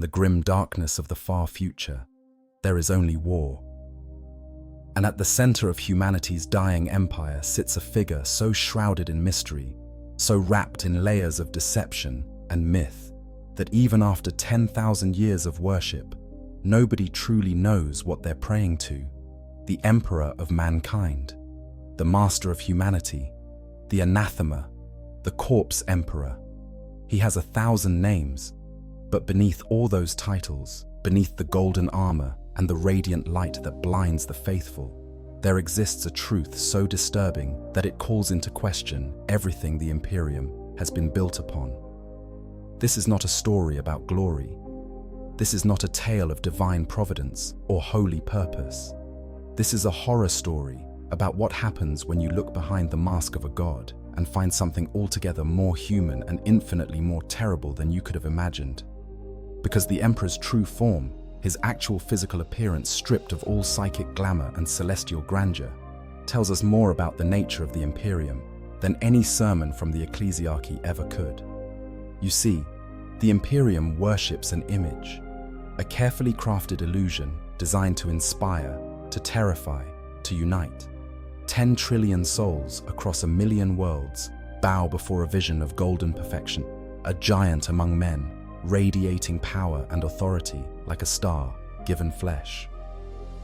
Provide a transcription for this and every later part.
and the grim darkness of the far future, there is only war. And at the center of humanity's dying empire sits a figure so shrouded in mystery, so wrapped in layers of deception and myth, that even after 10,000 years of worship, nobody truly knows what they're praying to. The emperor of mankind, the master of humanity, the anathema, the corpse emperor. He has 1,000 names, but beneath all those titles, beneath the golden armor and the radiant light that blinds the faithful, there exists a truth so disturbing that it calls into question everything the Imperium has been built upon. This is not a story about glory. This is not a tale of divine providence or holy purpose. This is a horror story about what happens when you look behind the mask of a god and find something altogether more human and infinitely more terrible than you could have imagined. Because the Emperor's true form, his actual physical appearance stripped of all psychic glamour and celestial grandeur, tells us more about the nature of the Imperium than any sermon from the ecclesiarchy ever could. You see, the Imperium worships an image, a carefully crafted illusion designed to inspire, to terrify, to unite. 10 trillion souls across 1 million worlds bow before a vision of golden perfection, a giant among men, radiating power and authority like a star given flesh.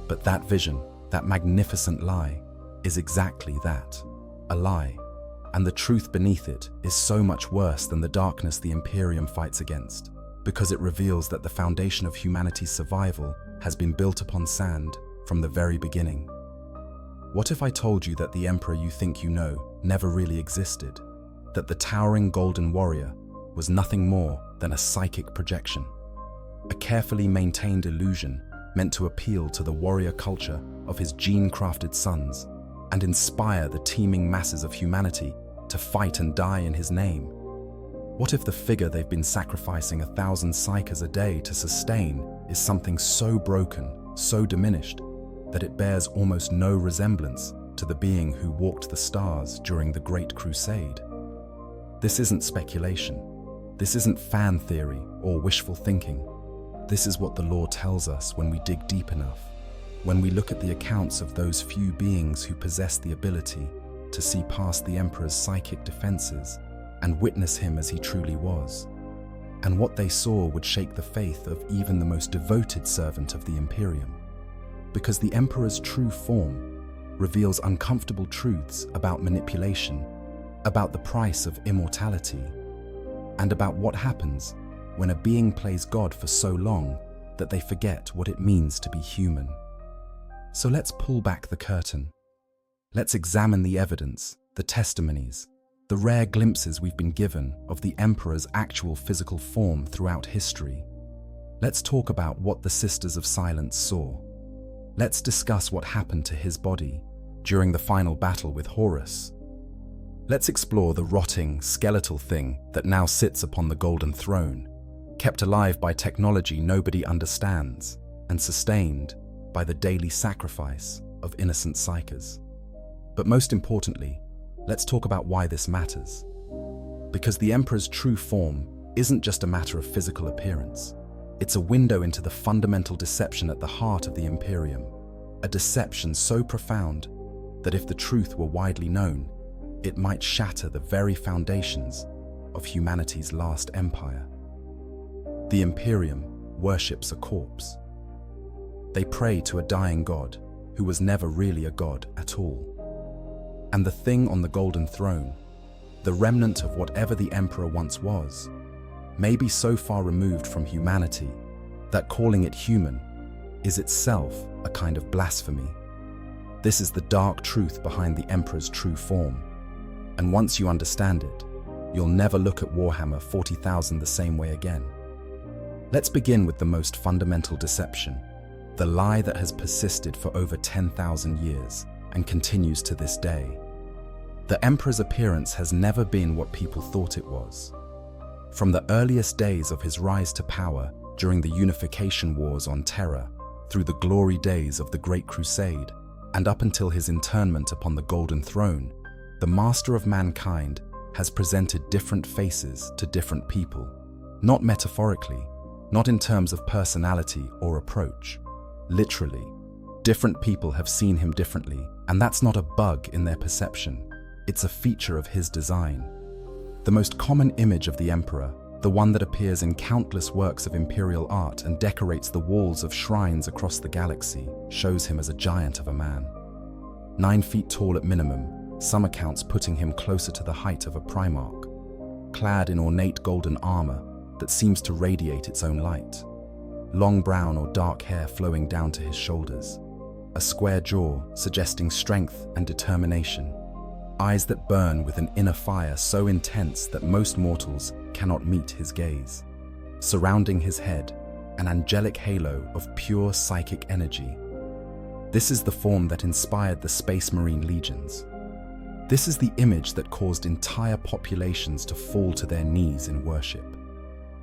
But that vision, that magnificent lie, is exactly that, a lie. And the truth beneath it is so much worse than the darkness the Imperium fights against, because it reveals that the foundation of humanity's survival has been built upon sand from the very beginning. What if I told you that the Emperor you think you know never really existed? That the towering golden warrior was nothing more than a psychic projection, a carefully maintained illusion meant to appeal to the warrior culture of his gene-crafted sons and inspire the teeming masses of humanity to fight and die in his name? What if the figure they've been sacrificing 1,000 psykers a day to sustain is something so broken, so diminished, that it bears almost no resemblance to the being who walked the stars during the Great Crusade? This isn't speculation. This isn't fan theory or wishful thinking. This is what the lore tells us when we dig deep enough, when we look at the accounts of those few beings who possess the ability to see past the Emperor's psychic defenses and witness him as he truly was. And what they saw would shake the faith of even the most devoted servant of the Imperium. Because the Emperor's true form reveals uncomfortable truths about manipulation, about the price of immortality, and about what happens when a being plays God for so long that they forget what it means to be human. So let's pull back the curtain. Let's examine the evidence, the testimonies, the rare glimpses we've been given of the Emperor's actual physical form throughout history. Let's talk about what the Sisters of Silence saw. Let's discuss what happened to his body during the final battle with Horus. Let's explore the rotting, skeletal thing that now sits upon the Golden Throne, kept alive by technology nobody understands, and sustained by the daily sacrifice of innocent psykers. But most importantly, let's talk about why this matters. Because the Emperor's true form isn't just a matter of physical appearance. It's a window into the fundamental deception at the heart of the Imperium, a deception so profound that if the truth were widely known, it might shatter the very foundations of humanity's last empire. The Imperium worships a corpse. They pray to a dying god who was never really a god at all. And the thing on the Golden Throne, the remnant of whatever the Emperor once was, may be so far removed from humanity that calling it human is itself a kind of blasphemy. This is the dark truth behind the Emperor's true form. And once you understand it, you'll never look at Warhammer 40,000 the same way again. Let's begin with the most fundamental deception, the lie that has persisted for over 10,000 years and continues to this day. The Emperor's appearance has never been what people thought it was. From the earliest days of his rise to power during the unification wars on Terra, through the glory days of the Great Crusade, and up until his internment upon the Golden Throne, the Master of Mankind has presented different faces to different people, not metaphorically, not in terms of personality or approach. Literally, different people have seen him differently, and that's not a bug in their perception. It's a feature of his design. The most common image of the emperor, the one that appears in countless works of imperial art and decorates the walls of shrines across the galaxy, shows him as a giant of a man. 9 feet tall at minimum, some accounts putting him closer to the height of a Primarch, clad in ornate golden armor that seems to radiate its own light. Long brown or dark hair flowing down to his shoulders, a square jaw suggesting strength and determination, eyes that burn with an inner fire so intense that most mortals cannot meet his gaze. Surrounding his head, an angelic halo of pure psychic energy. This is the form that inspired the Space Marine legions. This is the image that caused entire populations to fall to their knees in worship.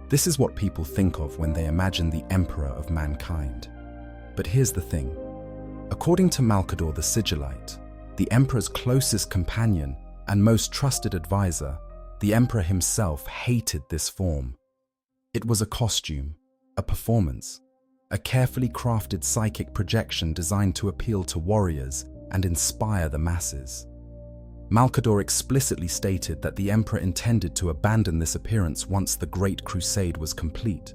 This is what people think of when they imagine the Emperor of mankind. But here's the thing. According to Malcador the Sigillite, the Emperor's closest companion and most trusted advisor, the Emperor himself hated this form. It was a costume, a performance, a carefully crafted psychic projection designed to appeal to warriors and inspire the masses. Malcador explicitly stated that the Emperor intended to abandon this appearance once the Great Crusade was complete,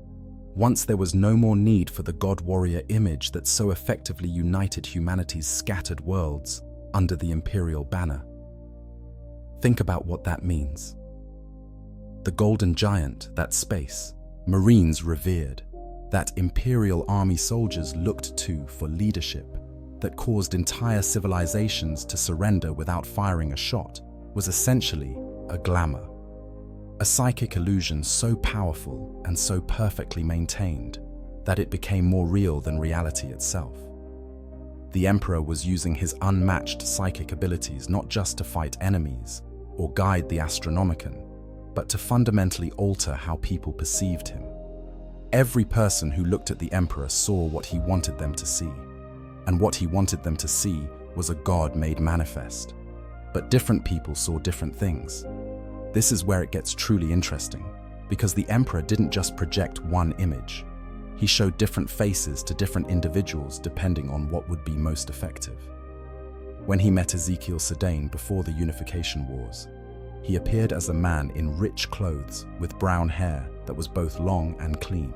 once there was no more need for the god-warrior image that so effectively united humanity's scattered worlds under the imperial banner. Think about what that means. The golden giant, that space, Marines revered, that imperial army soldiers looked to for leadership, that caused entire civilizations to surrender without firing a shot, was essentially a glamour. A psychic illusion so powerful and so perfectly maintained that it became more real than reality itself. The Emperor was using his unmatched psychic abilities not just to fight enemies or guide the Astronomicon, but to fundamentally alter how people perceived him. Every person who looked at the Emperor saw what he wanted them to see, and what he wanted them to see was a god made manifest. But different people saw different things. This is where it gets truly interesting, because the Emperor didn't just project one image. He showed different faces to different individuals depending on what would be most effective. When he met Ezekiel Sedain before the Unification Wars, he appeared as a man in rich clothes with brown hair that was both long and clean.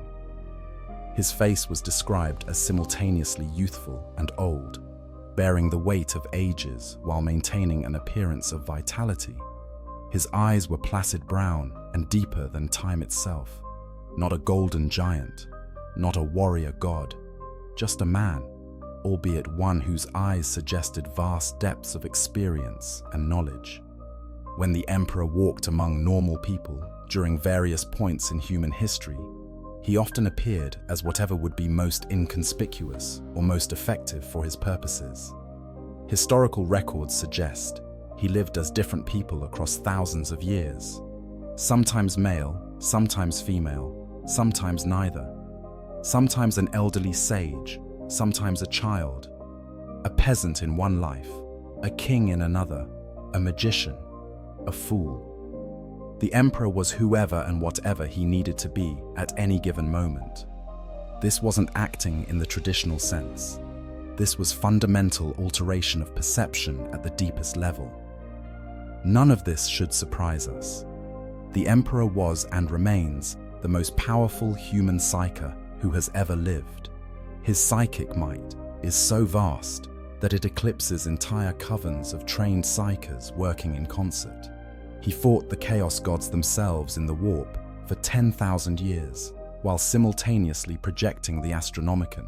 His face was described as simultaneously youthful and old, bearing the weight of ages while maintaining an appearance of vitality. His eyes were placid brown and deeper than time itself. Not a golden giant, not a warrior god, just a man, albeit one whose eyes suggested vast depths of experience and knowledge. When the Emperor walked among normal people during various points in human history, he often appeared as whatever would be most inconspicuous or most effective for his purposes. Historical records suggest he lived as different people across thousands of years, sometimes male, sometimes female, sometimes neither, sometimes an elderly sage, sometimes a child, a peasant in one life, a king in another, a magician, a fool. The Emperor was whoever and whatever he needed to be at any given moment. This wasn't acting in the traditional sense. This was fundamental alteration of perception at the deepest level. None of this should surprise us. The Emperor was and remains the most powerful human psyker who has ever lived. His psychic might is so vast that it eclipses entire covens of trained psykers working in concert. He fought the Chaos Gods themselves in the warp for 10,000 years, while simultaneously projecting the Astronomicon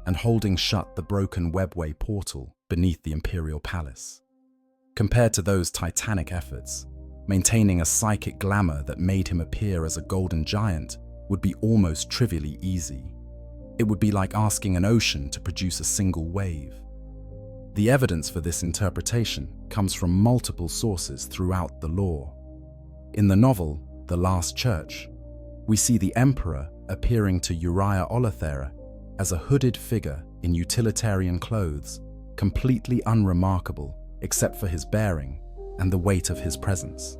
and holding shut the broken webway portal beneath the Imperial Palace. Compared to those titanic efforts, maintaining a psychic glamour that made him appear as a golden giant would be almost trivially easy. It would be like asking an ocean to produce a single wave. The evidence for this interpretation comes from multiple sources throughout the lore. In the novel, The Last Church, we see the Emperor appearing to Uriah Olathera as a hooded figure in utilitarian clothes, completely unremarkable except for his bearing and the weight of his presence.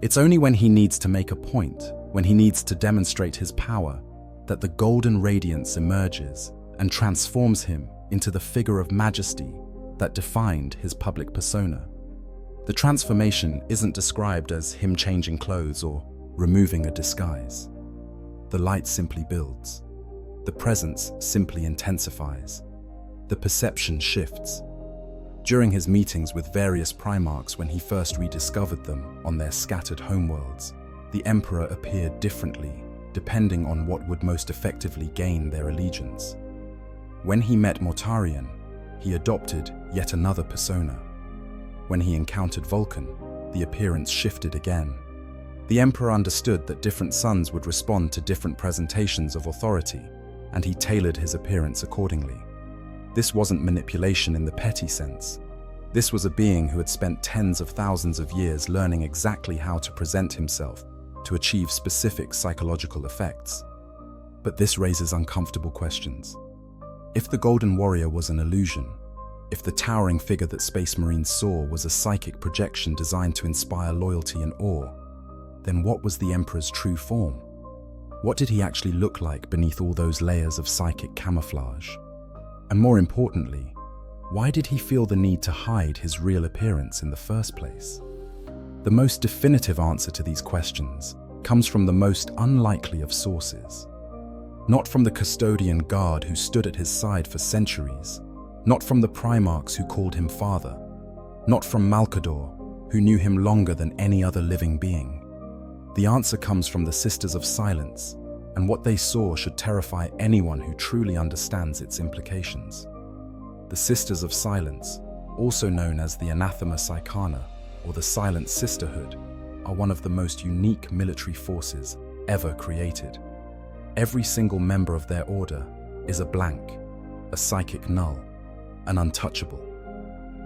It's only when he needs to make a point, when he needs to demonstrate his power, that the golden radiance emerges and transforms him into the figure of majesty that defined his public persona. The transformation isn't described as him changing clothes or removing a disguise. The light simply builds. The presence simply intensifies. The perception shifts. During his meetings with various Primarchs when he first rediscovered them on their scattered homeworlds, the Emperor appeared differently, depending on what would most effectively gain their allegiance. When he met Mortarion, he adopted yet another persona. When he encountered Vulcan, the appearance shifted again. The Emperor understood that different sons would respond to different presentations of authority, and he tailored his appearance accordingly. This wasn't manipulation in the petty sense. This was a being who had spent tens of thousands of years learning exactly how to present himself to achieve specific psychological effects. But this raises uncomfortable questions. If the Golden Warrior was an illusion, if the towering figure that Space Marines saw was a psychic projection designed to inspire loyalty and awe, then what was the Emperor's true form? What did he actually look like beneath all those layers of psychic camouflage? And more importantly, why did he feel the need to hide his real appearance in the first place? The most definitive answer to these questions comes from the most unlikely of sources. Not from the custodian guard who stood at his side for centuries, not from the Primarchs who called him father, not from Malcador, who knew him longer than any other living being. The answer comes from the Sisters of Silence, and what they saw should terrify anyone who truly understands its implications. The Sisters of Silence, also known as the Anathema Psychana or the Silent Sisterhood, are one of the most unique military forces ever created. Every single member of their order is a blank, a psychic null, an untouchable.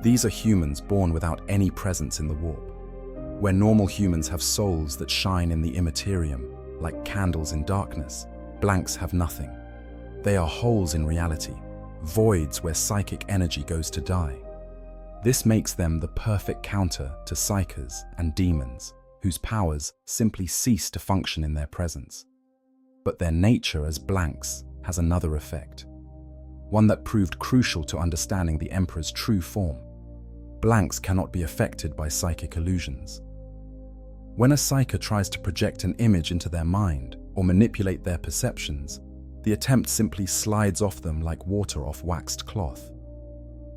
These are humans born without any presence in the warp. Where normal humans have souls that shine in the immaterium, like candles in darkness, blanks have nothing. They are holes in reality, voids where psychic energy goes to die. This makes them the perfect counter to psychers and demons, whose powers simply cease to function in their presence. But their nature as blanks has another effect, one that proved crucial to understanding the Emperor's true form. Blanks cannot be affected by psychic illusions. When a psyker tries to project an image into their mind or manipulate their perceptions, the attempt simply slides off them like water off waxed cloth.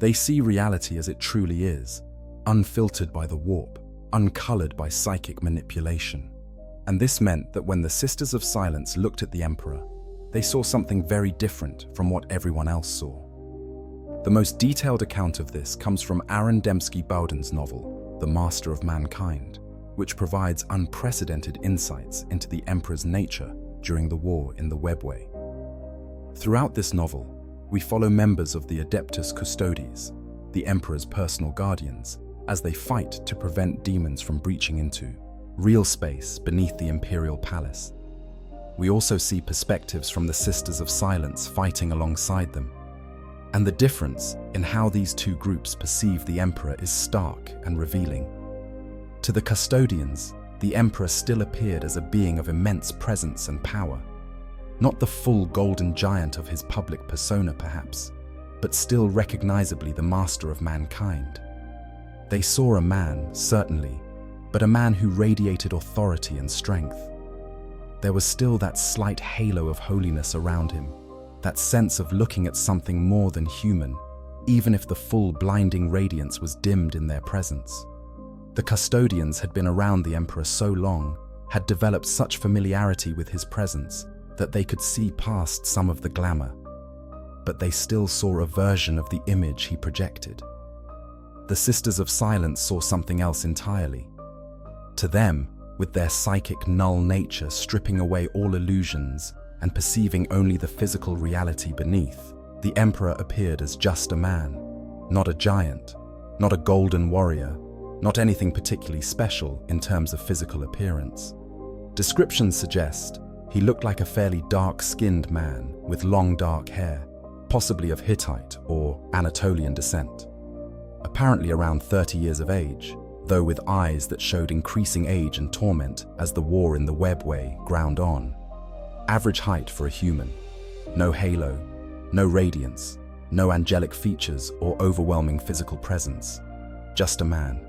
They see reality as it truly is, unfiltered by the warp, uncolored by psychic manipulation. And this meant that when the Sisters of Silence looked at the Emperor, they saw something very different from what everyone else saw. The most detailed account of this comes from Aaron Dembski-Bowden's novel, The Master of Mankind, which provides unprecedented insights into the Emperor's nature during the war in the Webway. Throughout this novel, we follow members of the Adeptus Custodes, the Emperor's personal guardians, as they fight to prevent demons from breaching into real space beneath the Imperial Palace. We also see perspectives from the Sisters of Silence fighting alongside them. And the difference in how these two groups perceive the Emperor is stark and revealing. To the custodians, the Emperor still appeared as a being of immense presence and power. Not the full golden giant of his public persona perhaps, but still recognizably the master of mankind. They saw a man, certainly, but a man who radiated authority and strength. There was still that slight halo of holiness around him, that sense of looking at something more than human, even if the full blinding radiance was dimmed in their presence. The custodians had been around the Emperor so long, had developed such familiarity with his presence, that they could see past some of the glamour. But they still saw a version of the image he projected. The Sisters of Silence saw something else entirely. To them, with their psychic null nature stripping away all illusions and perceiving only the physical reality beneath, the Emperor appeared as just a man, not a giant, not a golden warrior, not anything particularly special in terms of physical appearance. Descriptions suggest he looked like a fairly dark-skinned man with long dark hair, possibly of Hittite or Anatolian descent. Apparently around 30 years of age, though with eyes that showed increasing age and torment as the war in the Webway ground on. Average height for a human. No halo, no radiance, no angelic features or overwhelming physical presence. Just a man.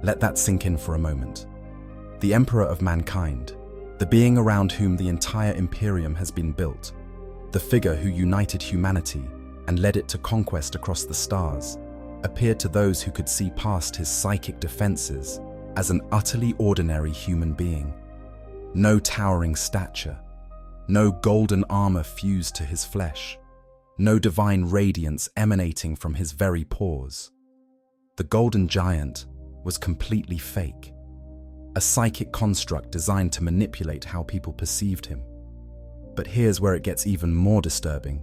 Let that sink in for a moment. The emperor of mankind, the being around whom the entire Imperium has been built, the figure who united humanity and led it to conquest across the stars, appeared to those who could see past his psychic defenses as an utterly ordinary human being. No towering stature, no golden armor fused to his flesh, no divine radiance emanating from his very pores. The golden giant was completely fake, a psychic construct designed to manipulate how people perceived him. But here's where it gets even more disturbing.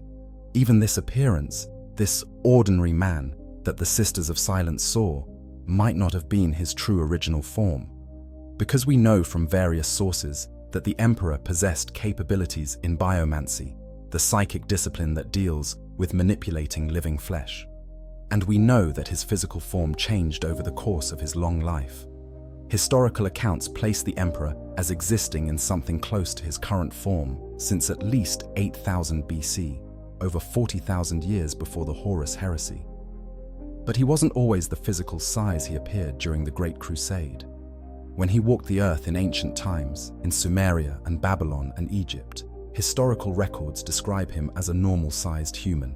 Even this appearance, this ordinary man that the Sisters of Silence saw, might not have been his true original form. Because we know from various sources that the Emperor possessed capabilities in biomancy, the psychic discipline that deals with manipulating living flesh. And we know that his physical form changed over the course of his long life. Historical accounts place the Emperor as existing in something close to his current form since at least 8000 BC, over 40,000 years before the Horus heresy. But he wasn't always the physical size he appeared during the Great Crusade. When he walked the earth in ancient times, in Sumeria and Babylon and Egypt, historical records describe him as a normal-sized human,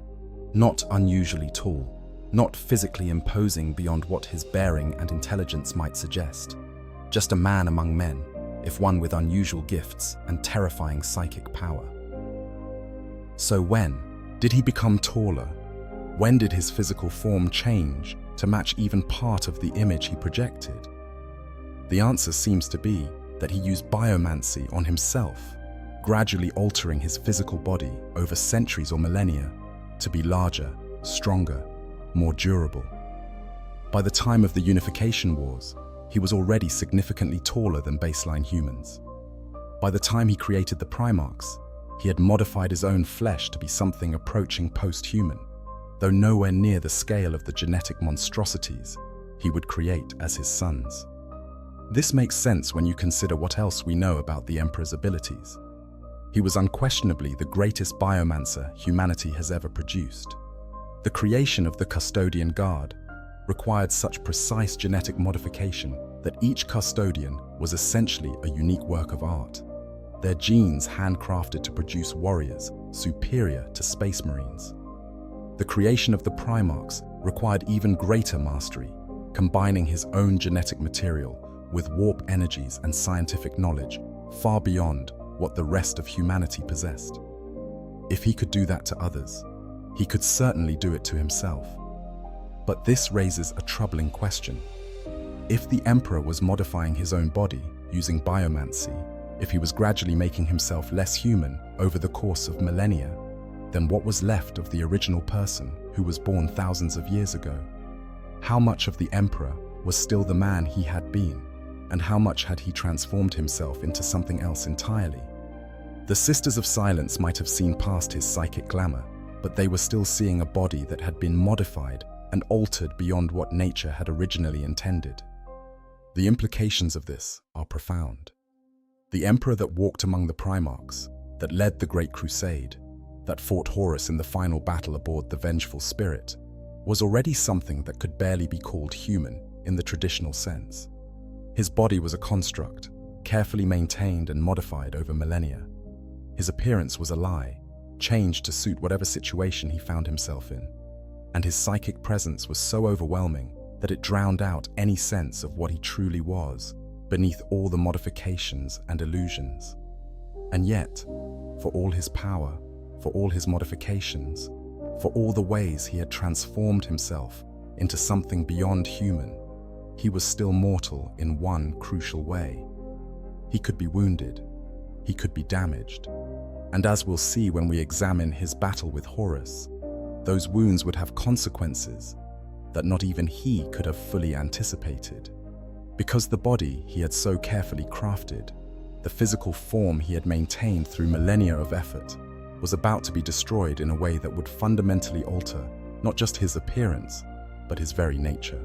not unusually tall, not physically imposing beyond what his bearing and intelligence might suggest. Just a man among men, if one with unusual gifts and terrifying psychic power. So when did he become taller? When did his physical form change to match even part of the image he projected? The answer seems to be that he used biomancy on himself, gradually altering his physical body over centuries or millennia to be larger, stronger, more durable. By the time of the Unification Wars, he was already significantly taller than baseline humans. By the time he created the Primarchs, he had modified his own flesh to be something approaching post-human, though nowhere near the scale of the genetic monstrosities he would create as his sons. This makes sense when you consider what else we know about the Emperor's abilities. He was unquestionably the greatest biomancer humanity has ever produced. The creation of the Custodian Guard required such precise genetic modification that each custodian was essentially a unique work of art. Their genes handcrafted to produce warriors superior to space marines. The creation of the Primarchs required even greater mastery, combining his own genetic material with warp energies and scientific knowledge far beyond what the rest of humanity possessed. If he could do that to others, he could certainly do it to himself. But this raises a troubling question. If the Emperor was modifying his own body using biomancy, if he was gradually making himself less human over the course of millennia, then what was left of the original person who was born thousands of years ago? How much of the Emperor was still the man he had been, and how much had he transformed himself into something else entirely? The Sisters of Silence might have seen past his psychic glamour, but they were still seeing a body that had been modified and altered beyond what nature had originally intended. The implications of this are profound. The Emperor that walked among the Primarchs, that led the Great Crusade, that fought Horus in the final battle aboard the Vengeful Spirit, was already something that could barely be called human in the traditional sense. His body was a construct, carefully maintained and modified over millennia. His appearance was a lie, changed to suit whatever situation he found himself in. And his psychic presence was so overwhelming that it drowned out any sense of what he truly was beneath all the modifications and illusions. And yet, for all his power, for all his modifications, for all the ways he had transformed himself into something beyond human, he was still mortal in one crucial way. He could be wounded, he could be damaged, and as we'll see when we examine his battle with Horus, those wounds would have consequences that not even he could have fully anticipated. Because the body he had so carefully crafted, the physical form he had maintained through millennia of effort, was about to be destroyed in a way that would fundamentally alter not just his appearance, but his very nature.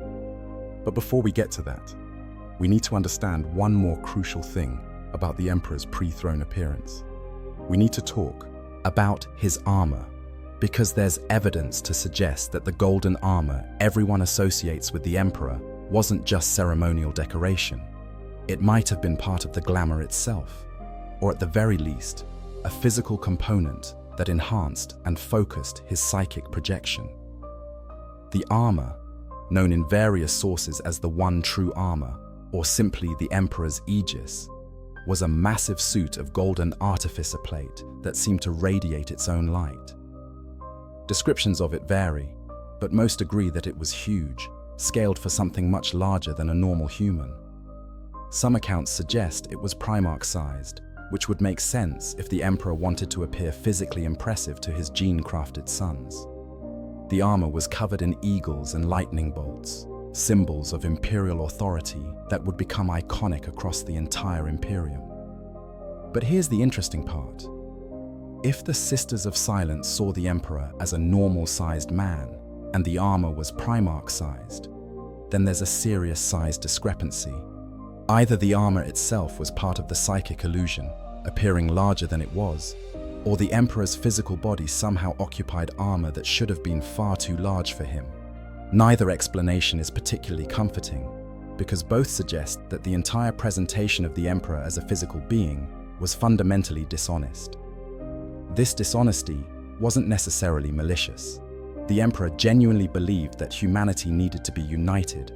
But before we get to that, we need to understand one more crucial thing about the Emperor's pre-throne appearance. we need to talk about his armor, because there's evidence to suggest that the golden armor everyone associates with the emperor wasn't just ceremonial decoration. It might have been part of the glamour itself, or at the very least, a physical component that enhanced and focused his psychic projection. The armor, known in various sources as the One True Armor, or simply the Emperor's Aegis, was a massive suit of golden artificer plate that seemed to radiate its own light. Descriptions of it vary, but most agree that it was huge, scaled for something much larger than a normal human. Some accounts suggest it was Primarch-sized, which would make sense if the Emperor wanted to appear physically impressive to his gene-crafted sons. The armor was covered in eagles and lightning bolts, symbols of imperial authority that would become iconic across the entire Imperium. But here's the interesting part. If the Sisters of Silence saw the Emperor as a normal-sized man, and the armor was Primarch-sized, then there's a serious size discrepancy. Either the armor itself was part of the psychic illusion, appearing larger than it was, or the Emperor's physical body somehow occupied armor that should have been far too large for him. Neither explanation is particularly comforting, because both suggest that the entire presentation of the Emperor as a physical being was fundamentally dishonest. This dishonesty wasn't necessarily malicious. The Emperor genuinely believed that humanity needed to be united,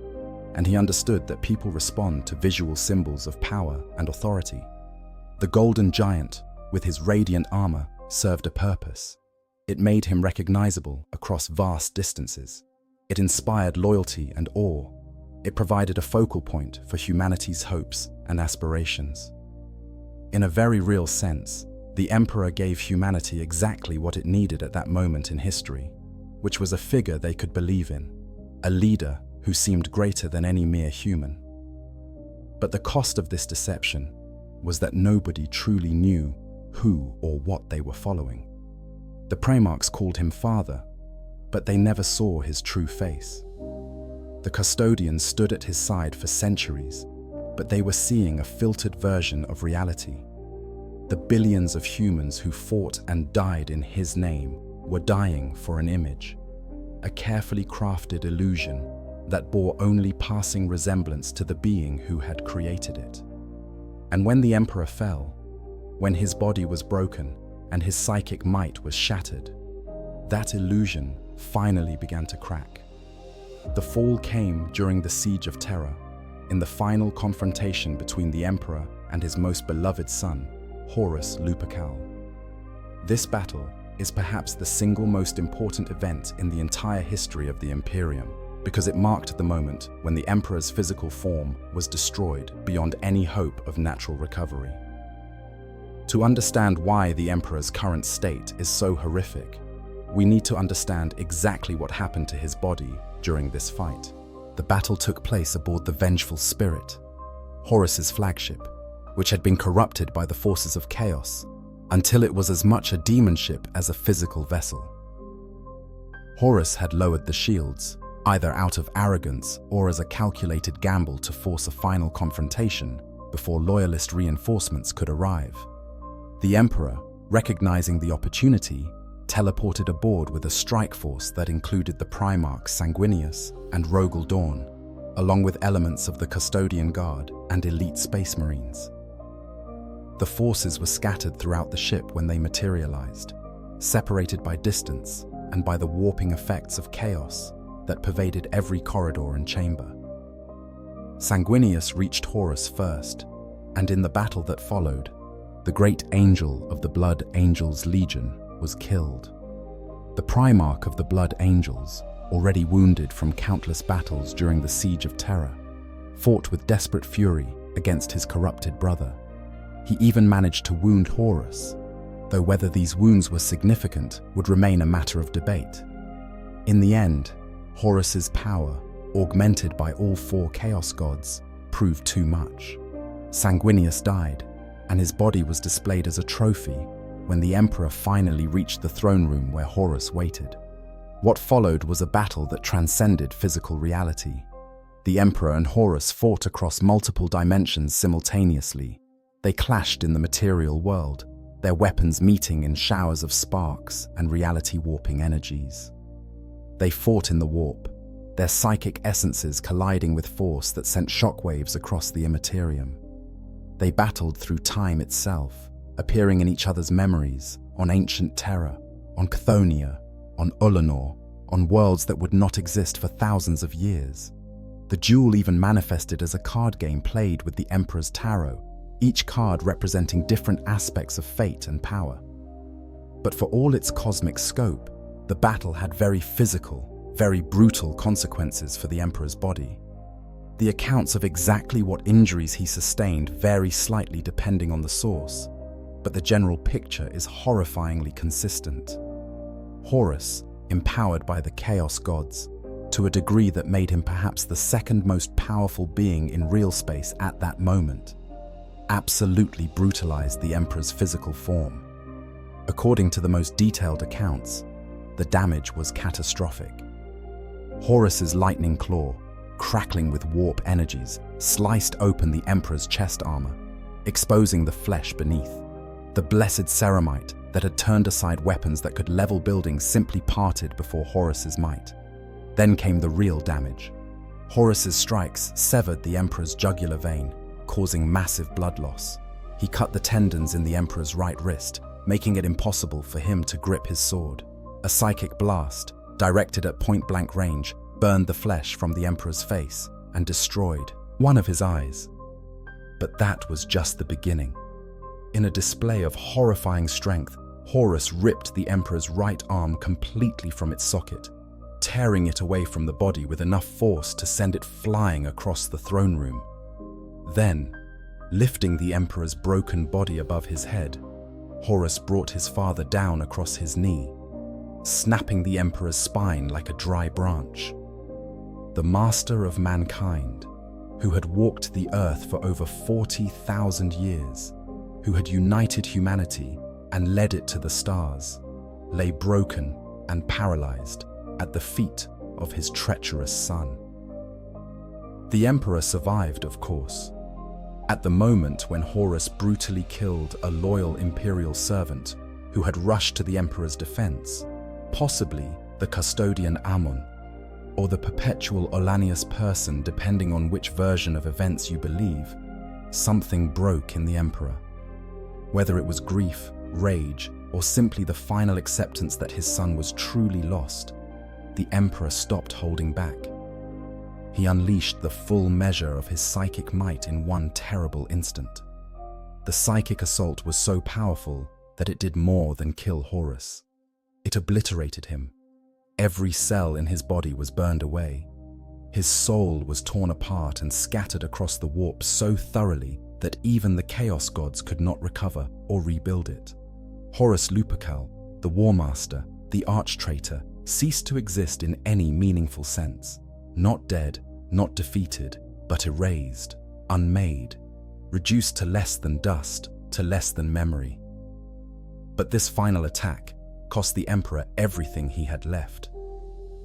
and he understood that people respond to visual symbols of power and authority. The Golden Giant, with his radiant armor, served a purpose. It made him recognizable across vast distances. It inspired loyalty and awe. It provided a focal point for humanity's hopes and aspirations. In a very real sense, the Emperor gave humanity exactly what it needed at that moment in history, which was a figure they could believe in, a leader who seemed greater than any mere human. But the cost of this deception was that nobody truly knew who or what they were following. The Primarchs called him Father, but they never saw his true face. The custodians stood at his side for centuries, but they were seeing a filtered version of reality. The billions of humans who fought and died in his name were dying for an image, a carefully crafted illusion that bore only passing resemblance to the being who had created it. And when the Emperor fell, when his body was broken and his psychic might was shattered, that illusion finally began to crack. The fall came during the Siege of Terra, in the final confrontation between the Emperor and his most beloved son, Horus Lupercal. This battle is perhaps the single most important event in the entire history of the Imperium, because it marked the moment when the Emperor's physical form was destroyed beyond any hope of natural recovery. To understand why the Emperor's current state is so horrific, we need to understand exactly what happened to his body during this fight. The battle took place aboard the Vengeful Spirit, Horus's flagship, which had been corrupted by the forces of chaos until it was as much a demon ship as a physical vessel. Horus had lowered the shields, either out of arrogance or as a calculated gamble to force a final confrontation before loyalist reinforcements could arrive. The Emperor, recognizing the opportunity, teleported aboard with a strike force that included the Primarchs Sanguinius and Rogel Dawn, along with elements of the Custodian Guard and elite Space Marines. The forces were scattered throughout the ship when they materialized, separated by distance and by the warping effects of chaos that pervaded every corridor and chamber. Sanguinius reached Horus first, and in the battle that followed, the great angel of the Blood Angels Legion was killed. The Primarch of the Blood Angels, already wounded from countless battles during the Siege of Terra, fought with desperate fury against his corrupted brother. He even managed to wound Horus, though whether these wounds were significant would remain a matter of debate. In the end, Horus's power, augmented by all four Chaos Gods, proved too much. Sanguinius died, and his body was displayed as a trophy when the Emperor finally reached the throne room where Horus waited. What followed was a battle that transcended physical reality. The Emperor and Horus fought across multiple dimensions simultaneously. They clashed in the material world, their weapons meeting in showers of sparks and reality-warping energies. They fought in the warp, their psychic essences colliding with force that sent shockwaves across the Imperium. They battled through time itself, appearing in each other's memories, on ancient Terra, on Chthoniya, on Ullanor, on worlds that would not exist for thousands of years. The duel even manifested as a card game played with the Emperor's Tarot, each card representing different aspects of fate and power. But for all its cosmic scope, the battle had very physical, very brutal consequences for the Emperor's body. The accounts of exactly what injuries he sustained vary slightly depending on the source, but the general picture is horrifyingly consistent. Horus, empowered by the Chaos Gods, to a degree that made him perhaps the second most powerful being in real space at that moment, absolutely brutalized the Emperor's physical form. According to the most detailed accounts, the damage was catastrophic. Horus's lightning claw, crackling with warp energies, sliced open the Emperor's chest armor, exposing the flesh beneath. The blessed ceramite that had turned aside weapons that could level buildings simply parted before Horus's might. Then came the real damage. Horus's strikes severed the Emperor's jugular vein, causing massive blood loss. He cut the tendons in the Emperor's right wrist, making it impossible for him to grip his sword. A psychic blast, directed at point-blank range, burned the flesh from the Emperor's face and destroyed one of his eyes. But that was just the beginning. In a display of horrifying strength, Horus ripped the Emperor's right arm completely from its socket, tearing it away from the body with enough force to send it flying across the throne room. Then, lifting the Emperor's broken body above his head, Horus brought his father down across his knee, snapping the Emperor's spine like a dry branch. The master of mankind, who had walked the earth for over 40,000 years, who had united humanity and led it to the stars, lay broken and paralyzed at the feet of his treacherous son. The Emperor survived, of course. At the moment when Horus brutally killed a loyal imperial servant who had rushed to the Emperor's defense, possibly the custodian Ammon, or the perpetual Olanius person depending on which version of events you believe, something broke in the Emperor. Whether it was grief, rage, or simply the final acceptance that his son was truly lost, the Emperor stopped holding back. He unleashed the full measure of his psychic might in one terrible instant. The psychic assault was so powerful that it did more than kill Horus. It obliterated him. Every cell in his body was burned away. His soul was torn apart and scattered across the warp so thoroughly that even the Chaos Gods could not recover or rebuild it. Horus Lupercal, the War Master, the arch-traitor, ceased to exist in any meaningful sense. Not dead, not defeated, but erased, unmade, reduced to less than dust, to less than memory. But this final attack cost the Emperor everything he had left.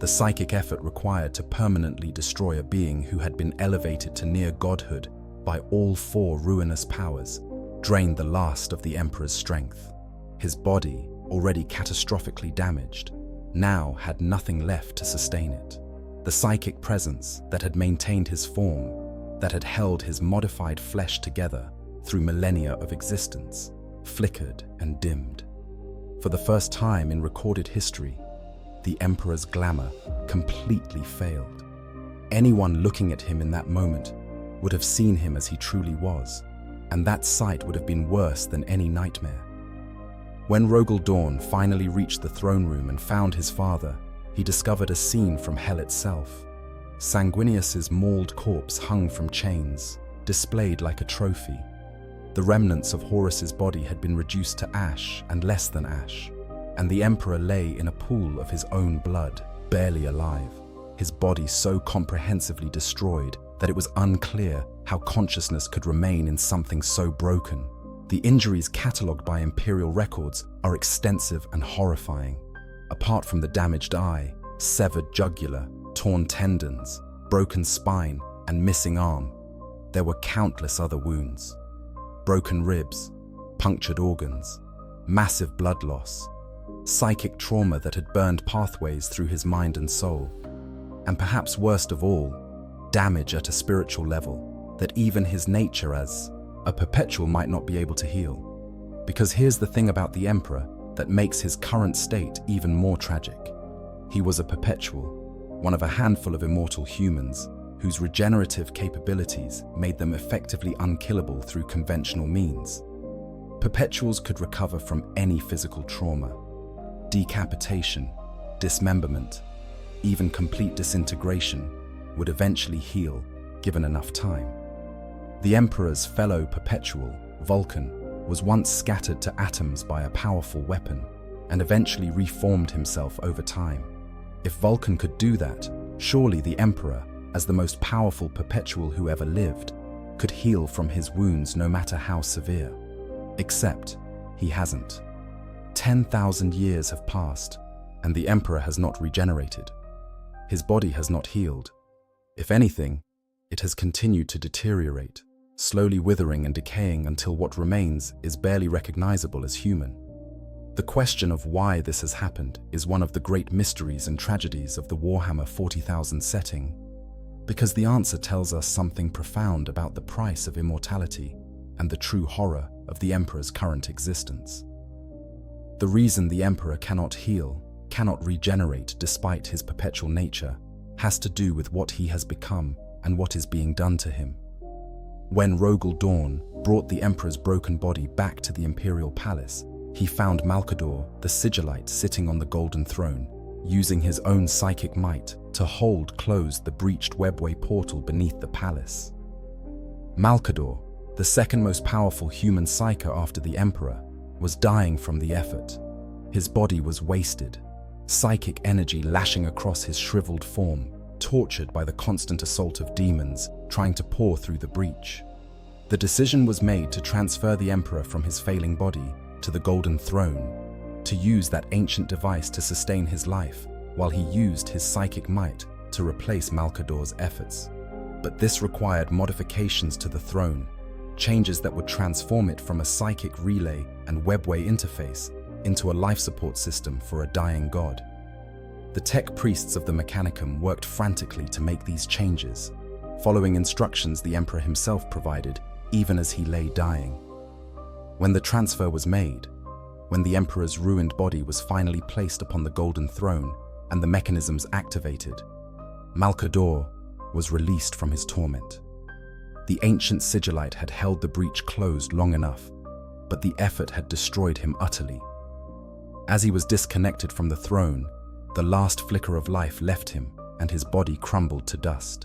The psychic effort required to permanently destroy a being who had been elevated to near godhood by all four ruinous powers drained the last of the Emperor's strength. His body, already catastrophically damaged, now had nothing left to sustain it. The psychic presence that had maintained his form, that had held his modified flesh together through millennia of existence, flickered and dimmed. For the first time in recorded history, the Emperor's glamour completely failed. Anyone looking at him in that moment would have seen him as he truly was, and that sight would have been worse than any nightmare. When Rogel Dawn finally reached the throne room and found his father, he discovered a scene from hell itself. Sanguinius's mauled corpse hung from chains, displayed like a trophy. The remnants of Horus's body had been reduced to ash and less than ash, and the Emperor lay in a pool of his own blood, barely alive, his body so comprehensively destroyed that it was unclear how consciousness could remain in something so broken. The injuries catalogued by imperial records are extensive and horrifying. Apart from the damaged eye, severed jugular, torn tendons, broken spine, and missing arm, there were countless other wounds. Broken ribs, punctured organs, massive blood loss, psychic trauma that had burned pathways through his mind and soul, and perhaps worst of all, damage at a spiritual level that even his nature as a Perpetual might not be able to heal. Because here's the thing about the Emperor that makes his current state even more tragic. He was a Perpetual, one of a handful of immortal humans whose regenerative capabilities made them effectively unkillable through conventional means. Perpetuals could recover from any physical trauma. Decapitation, dismemberment, even complete disintegration would eventually heal given enough time. The Emperor's fellow Perpetual, Vulcan, was once scattered to atoms by a powerful weapon and eventually reformed himself over time. If Vulcan could do that, surely the Emperor, as the most powerful Perpetual who ever lived, could heal from his wounds no matter how severe. Except he hasn't. 10,000 years have passed, and the Emperor has not regenerated. His body has not healed. If anything, it has continued to deteriorate, slowly withering and decaying until what remains is barely recognizable as human. The question of why this has happened is one of the great mysteries and tragedies of the Warhammer 40,000 setting, because the answer tells us something profound about the price of immortality and the true horror of the Emperor's current existence. The reason the Emperor cannot heal, cannot regenerate despite his perpetual nature, has to do with what he has become and what is being done to him. When Rogel Dawn brought the Emperor's broken body back to the Imperial Palace, he found Malkador, the Sigillite, sitting on the golden throne, using his own psychic might to hold closed the breached webway portal beneath the palace. Malkador, the second most powerful human psyker after the Emperor, was dying from the effort. His body was wasted, psychic energy lashing across his shriveled form, tortured by the constant assault of demons trying to pour through the breach. The decision was made to transfer the Emperor from his failing body to the Golden Throne, to use that ancient device to sustain his life, while he used his psychic might to replace Malkador's efforts. But this required modifications to the throne, changes that would transform it from a psychic relay and webway interface into a life support system for a dying god. The tech priests of the Mechanicum worked frantically to make these changes, following instructions the Emperor himself provided even as he lay dying. When the transfer was made, when the Emperor's ruined body was finally placed upon the Golden Throne and the mechanisms activated, Malkador was released from his torment. The ancient Sigillite had held the breach closed long enough, but the effort had destroyed him utterly. As he was disconnected from the throne, the last flicker of life left him and his body crumbled to dust.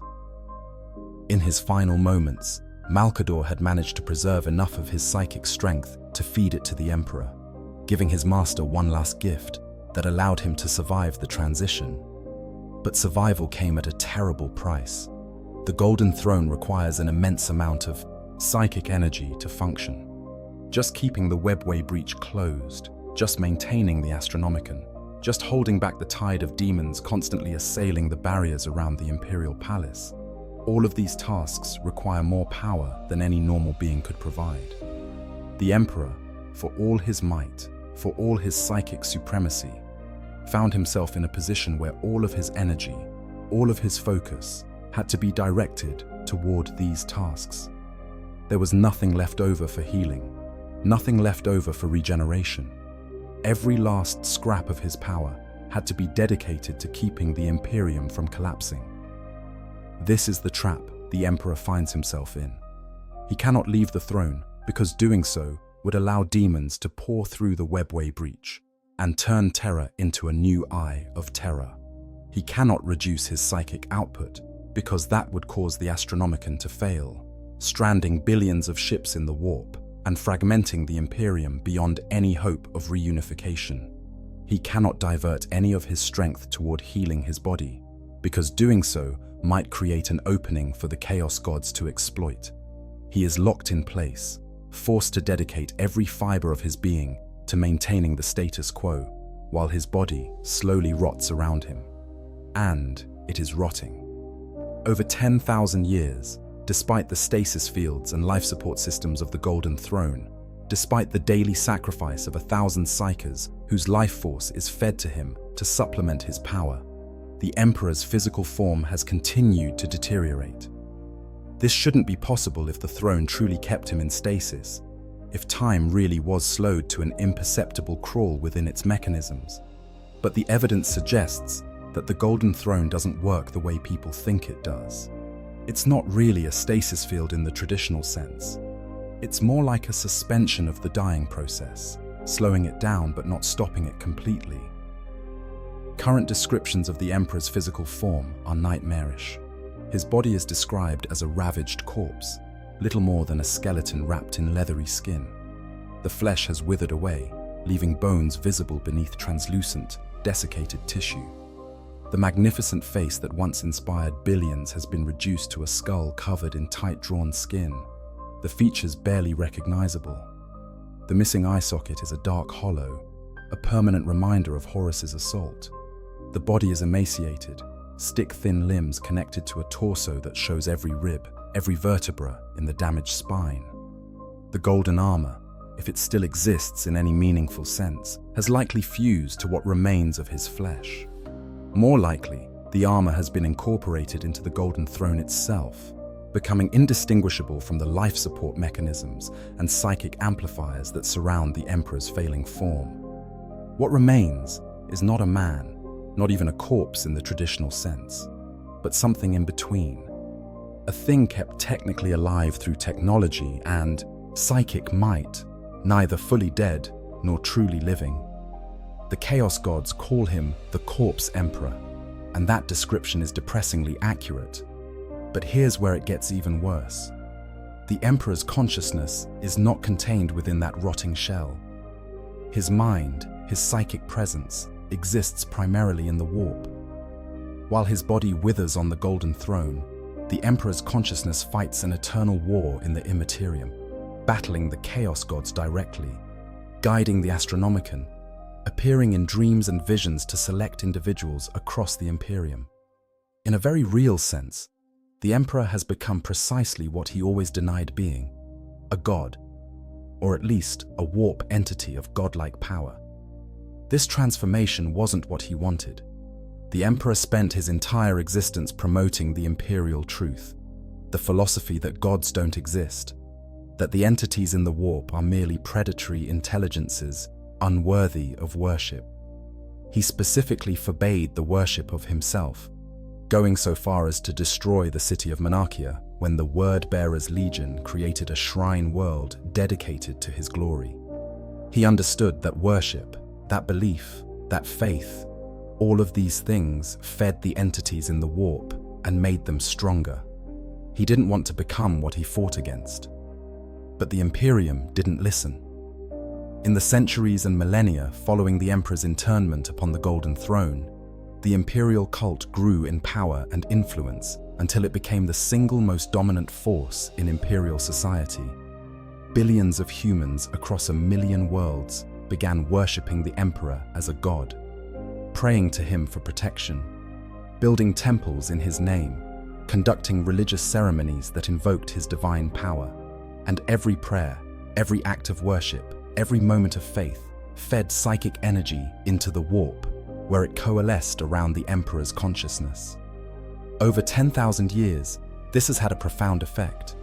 In his final moments, Malkador had managed to preserve enough of his psychic strength to feed it to the Emperor, giving his master one last gift that allowed him to survive the transition. But survival came at a terrible price. The Golden Throne requires an immense amount of psychic energy to function. Just keeping the webway breach closed, just maintaining the Astronomicon, just holding back the tide of demons constantly assailing the barriers around the Imperial Palace. All of these tasks require more power than any normal being could provide. The Emperor, for all his might, for all his psychic supremacy, found himself in a position where all of his energy, all of his focus, had to be directed toward these tasks. There was nothing left over for healing, nothing left over for regeneration. Every last scrap of his power had to be dedicated to keeping the Imperium from collapsing. This is the trap the Emperor finds himself in. He cannot leave the throne because doing so would allow demons to pour through the webway breach and turn terror into a new eye of terror. He cannot reduce his psychic output because that would cause the Astronomicon to fail, stranding billions of ships in the warp and fragmenting the Imperium beyond any hope of reunification. He cannot divert any of his strength toward healing his body, because doing so might create an opening for the Chaos Gods to exploit. He is locked in place, forced to dedicate every fiber of his being to maintaining the status quo, while his body slowly rots around him. And it is rotting. Over 10,000 years, despite the stasis fields and life support systems of the Golden Throne, despite the daily sacrifice of 1,000 psykers whose life force is fed to him to supplement his power, the Emperor's physical form has continued to deteriorate. This shouldn't be possible if the throne truly kept him in stasis, if time really was slowed to an imperceptible crawl within its mechanisms. But the evidence suggests that the Golden Throne doesn't work the way people think it does. It's not really a stasis field in the traditional sense. It's more like a suspension of the dying process, slowing it down but not stopping it completely. Current descriptions of the Emperor's physical form are nightmarish. His body is described as a ravaged corpse, little more than a skeleton wrapped in leathery skin. The flesh has withered away, leaving bones visible beneath translucent, desiccated tissue. The magnificent face that once inspired billions has been reduced to a skull covered in tight-drawn skin, the features barely recognizable. The missing eye socket is a dark hollow, a permanent reminder of Horus's assault. The body is emaciated, stick-thin limbs connected to a torso that shows every rib, every vertebra in the damaged spine. The golden armor, if it still exists in any meaningful sense, has likely fused to what remains of his flesh. More likely, the armor has been incorporated into the Golden Throne itself, becoming indistinguishable from the life support mechanisms and psychic amplifiers that surround the Emperor's failing form. What remains is not a man, not even a corpse in the traditional sense, but something in between. A thing kept technically alive through technology and psychic might, neither fully dead nor truly living. The Chaos Gods call him the Corpse Emperor, and that description is depressingly accurate. But here's where it gets even worse. The Emperor's consciousness is not contained within that rotting shell. His mind, his psychic presence, exists primarily in the warp. While his body withers on the Golden Throne, the Emperor's consciousness fights an eternal war in the Imperium, battling the Chaos Gods directly, guiding the Astronomicon, appearing in dreams and visions to select individuals across the Imperium. In a very real sense, the Emperor has become precisely what he always denied being, a god, or at least a warp entity of godlike power. This transformation wasn't what he wanted. The Emperor spent his entire existence promoting the imperial truth, the philosophy that gods don't exist, that the entities in the warp are merely predatory intelligences unworthy of worship. He specifically forbade the worship of himself, going so far as to destroy the city of Monarchia when the Word-Bearers Legion created a shrine world dedicated to his glory. He understood that worship, that belief, that faith, all of these things fed the entities in the warp and made them stronger. He didn't want to become what he fought against. But the Imperium didn't listen. In the centuries and millennia following the Emperor's internment upon the Golden Throne, the imperial cult grew in power and influence until it became the single most dominant force in imperial society. Billions of humans across 1 million worlds began worshipping the Emperor as a god, praying to him for protection, building temples in his name, conducting religious ceremonies that invoked his divine power. And every prayer, every act of worship, every moment of faith fed psychic energy into the warp, where it coalesced around the Emperor's consciousness. Over 10,000 years, this has had a profound effect.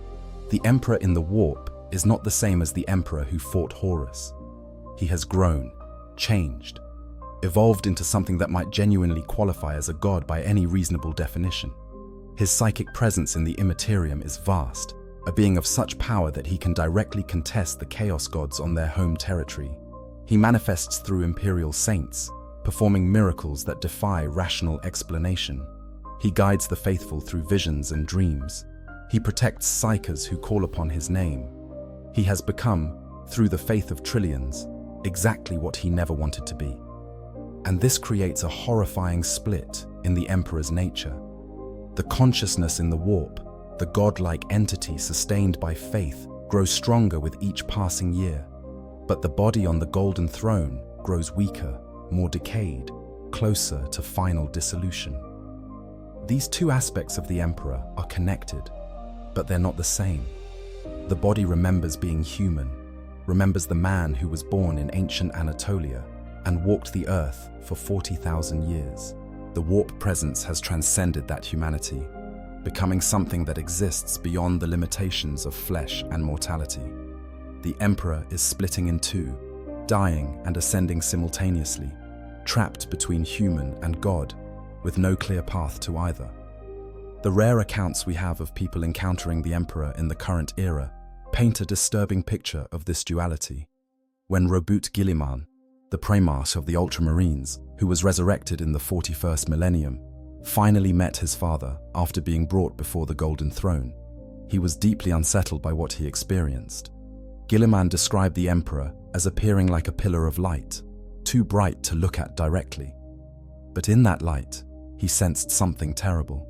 The Emperor in the warp is not the same as the Emperor who fought Horus. He has grown, changed, evolved into something that might genuinely qualify as a god by any reasonable definition. His psychic presence in the Immaterium is vast, a being of such power that he can directly contest the Chaos Gods on their home territory. He manifests through imperial saints, performing miracles that defy rational explanation. He guides the faithful through visions and dreams. He protects psykers who call upon his name. He has become, through the faith of trillions, exactly what he never wanted to be. And this creates a horrifying split in the Emperor's nature. The consciousness in the warp, the godlike entity sustained by faith, grows stronger with each passing year. But the body on the Golden Throne grows weaker, more decayed, closer to final dissolution. These two aspects of the Emperor are connected, but they're not the same. The body remembers being human. remembers the man who was born in ancient Anatolia and walked the earth for 40,000 years. The warp presence has transcended that humanity, becoming something that exists beyond the limitations of flesh and mortality. The Emperor is splitting in two, dying and ascending simultaneously, trapped between human and God, with no clear path to either. The rare accounts we have of people encountering the Emperor in the current era paint a disturbing picture of this duality. When Robert Guilliman, the Primarch of the Ultramarines, who was resurrected in the 41st Millennium, finally met his father after being brought before the Golden Throne, he was deeply unsettled by what he experienced. Guilliman described the Emperor as appearing like a pillar of light, too bright to look at directly. But in that light, he sensed something terrible.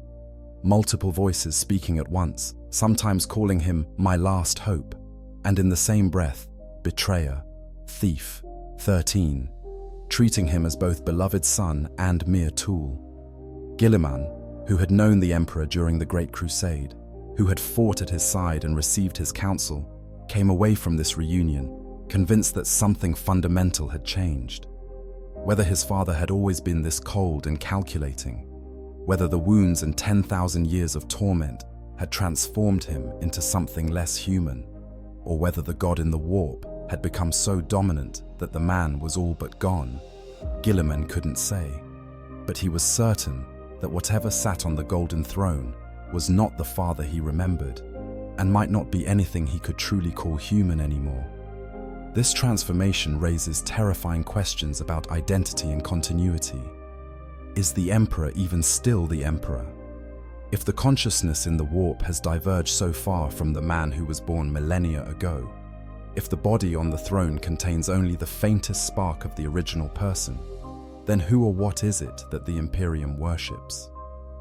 Multiple voices speaking at once, sometimes calling him "my last hope," and in the same breath, betrayer, thief, 13, treating him as both beloved son and mere tool. Guilliman, who had known the Emperor during the Great Crusade, who had fought at his side and received his counsel, came away from this reunion, convinced that something fundamental had changed. Whether his father had always been this cold and calculating, whether the wounds and 10,000 years of torment had transformed him into something less human, or whether the god in the warp had become so dominant that the man was all but gone, Guilliman couldn't say. But he was certain that whatever sat on the Golden Throne was not the father he remembered, and might not be anything he could truly call human anymore. This transformation raises terrifying questions about identity and continuity. Is the Emperor even still the Emperor? If the consciousness in the warp has diverged so far from the man who was born millennia ago, if the body on the throne contains only the faintest spark of the original person, then who or what is it that the Imperium worships?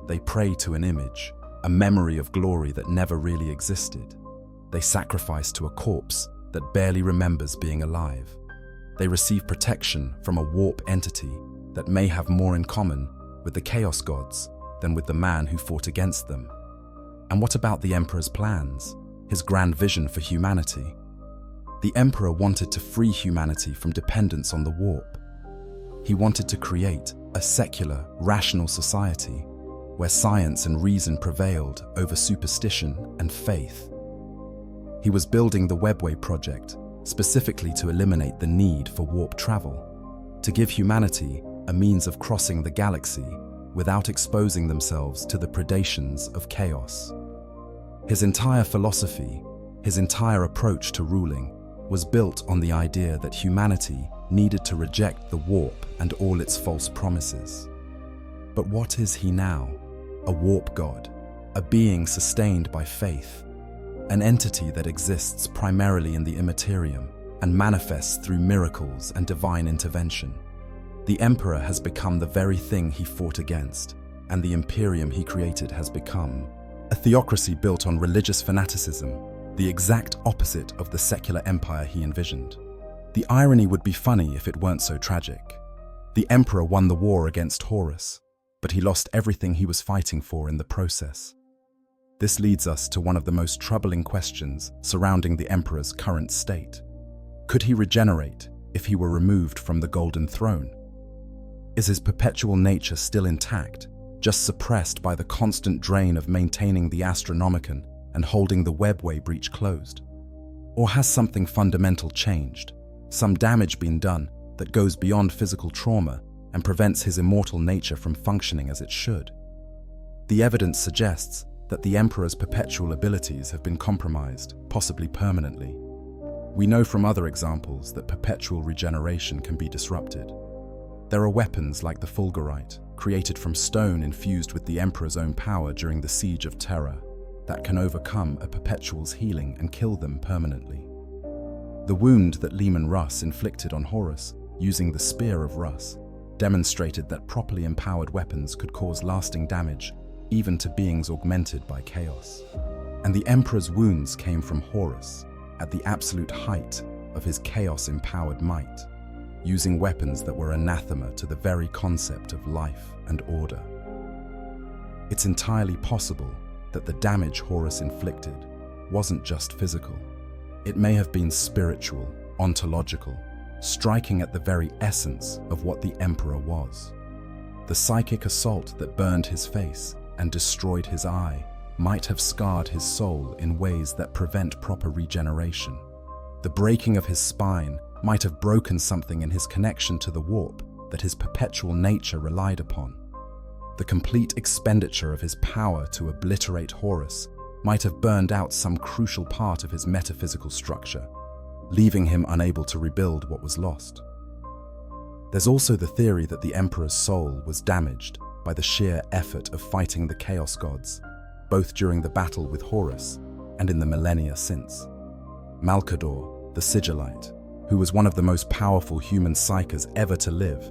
They pray to an image, a memory of glory that never really existed. They sacrifice to a corpse that barely remembers being alive. They receive protection from a warp entity that may have more in common with the Chaos Gods than with the man who fought against them. And what about the Emperor's plans, his grand vision for humanity? The Emperor wanted to free humanity from dependence on the warp. He wanted to create a secular, rational society where science and reason prevailed over superstition and faith. He was building the Webway project specifically to eliminate the need for warp travel, to give humanity a means of crossing the galaxy without exposing themselves to the predations of chaos. His entire philosophy, his entire approach to ruling, was built on the idea that humanity needed to reject the warp and all its false promises. But what is he now? A warp god, a being sustained by faith, an entity that exists primarily in the immaterium and manifests through miracles and divine intervention. The Emperor has become the very thing he fought against, and the Imperium he created has become a theocracy built on religious fanaticism, the exact opposite of the secular empire he envisioned. The irony would be funny if it weren't so tragic. The Emperor won the war against Horus, but he lost everything he was fighting for in the process. This leads us to one of the most troubling questions surrounding the Emperor's current state. Could he regenerate if he were removed from the Golden Throne? Is his perpetual nature still intact, just suppressed by the constant drain of maintaining the Astronomicon and holding the Webway breach closed? Or has something fundamental changed, some damage been done that goes beyond physical trauma and prevents his immortal nature from functioning as it should? The evidence suggests that the Emperor's perpetual abilities have been compromised, possibly permanently. We know from other examples that perpetual regeneration can be disrupted. There are weapons like the Fulgurite, created from stone infused with the Emperor's own power during the Siege of Terra, that can overcome a Perpetual's healing and kill them permanently. The wound that Leman Russ inflicted on Horus, using the Spear of Russ, demonstrated that properly empowered weapons could cause lasting damage even to beings augmented by chaos. And the Emperor's wounds came from Horus, at the absolute height of his chaos-empowered might, using weapons that were anathema to the very concept of life and order. It's entirely possible that the damage Horus inflicted wasn't just physical. It may have been spiritual, ontological, striking at the very essence of what the Emperor was. The psychic assault that burned his face and destroyed his eye might have scarred his soul in ways that prevent proper regeneration. The breaking of his spine might have broken something in his connection to the warp that his perpetual nature relied upon. The complete expenditure of his power to obliterate Horus might have burned out some crucial part of his metaphysical structure, leaving him unable to rebuild what was lost. There's also the theory that the Emperor's soul was damaged by the sheer effort of fighting the Chaos Gods, both during the battle with Horus and in the millennia since. Malcador, the Sigillite, who was one of the most powerful human psykers ever to live,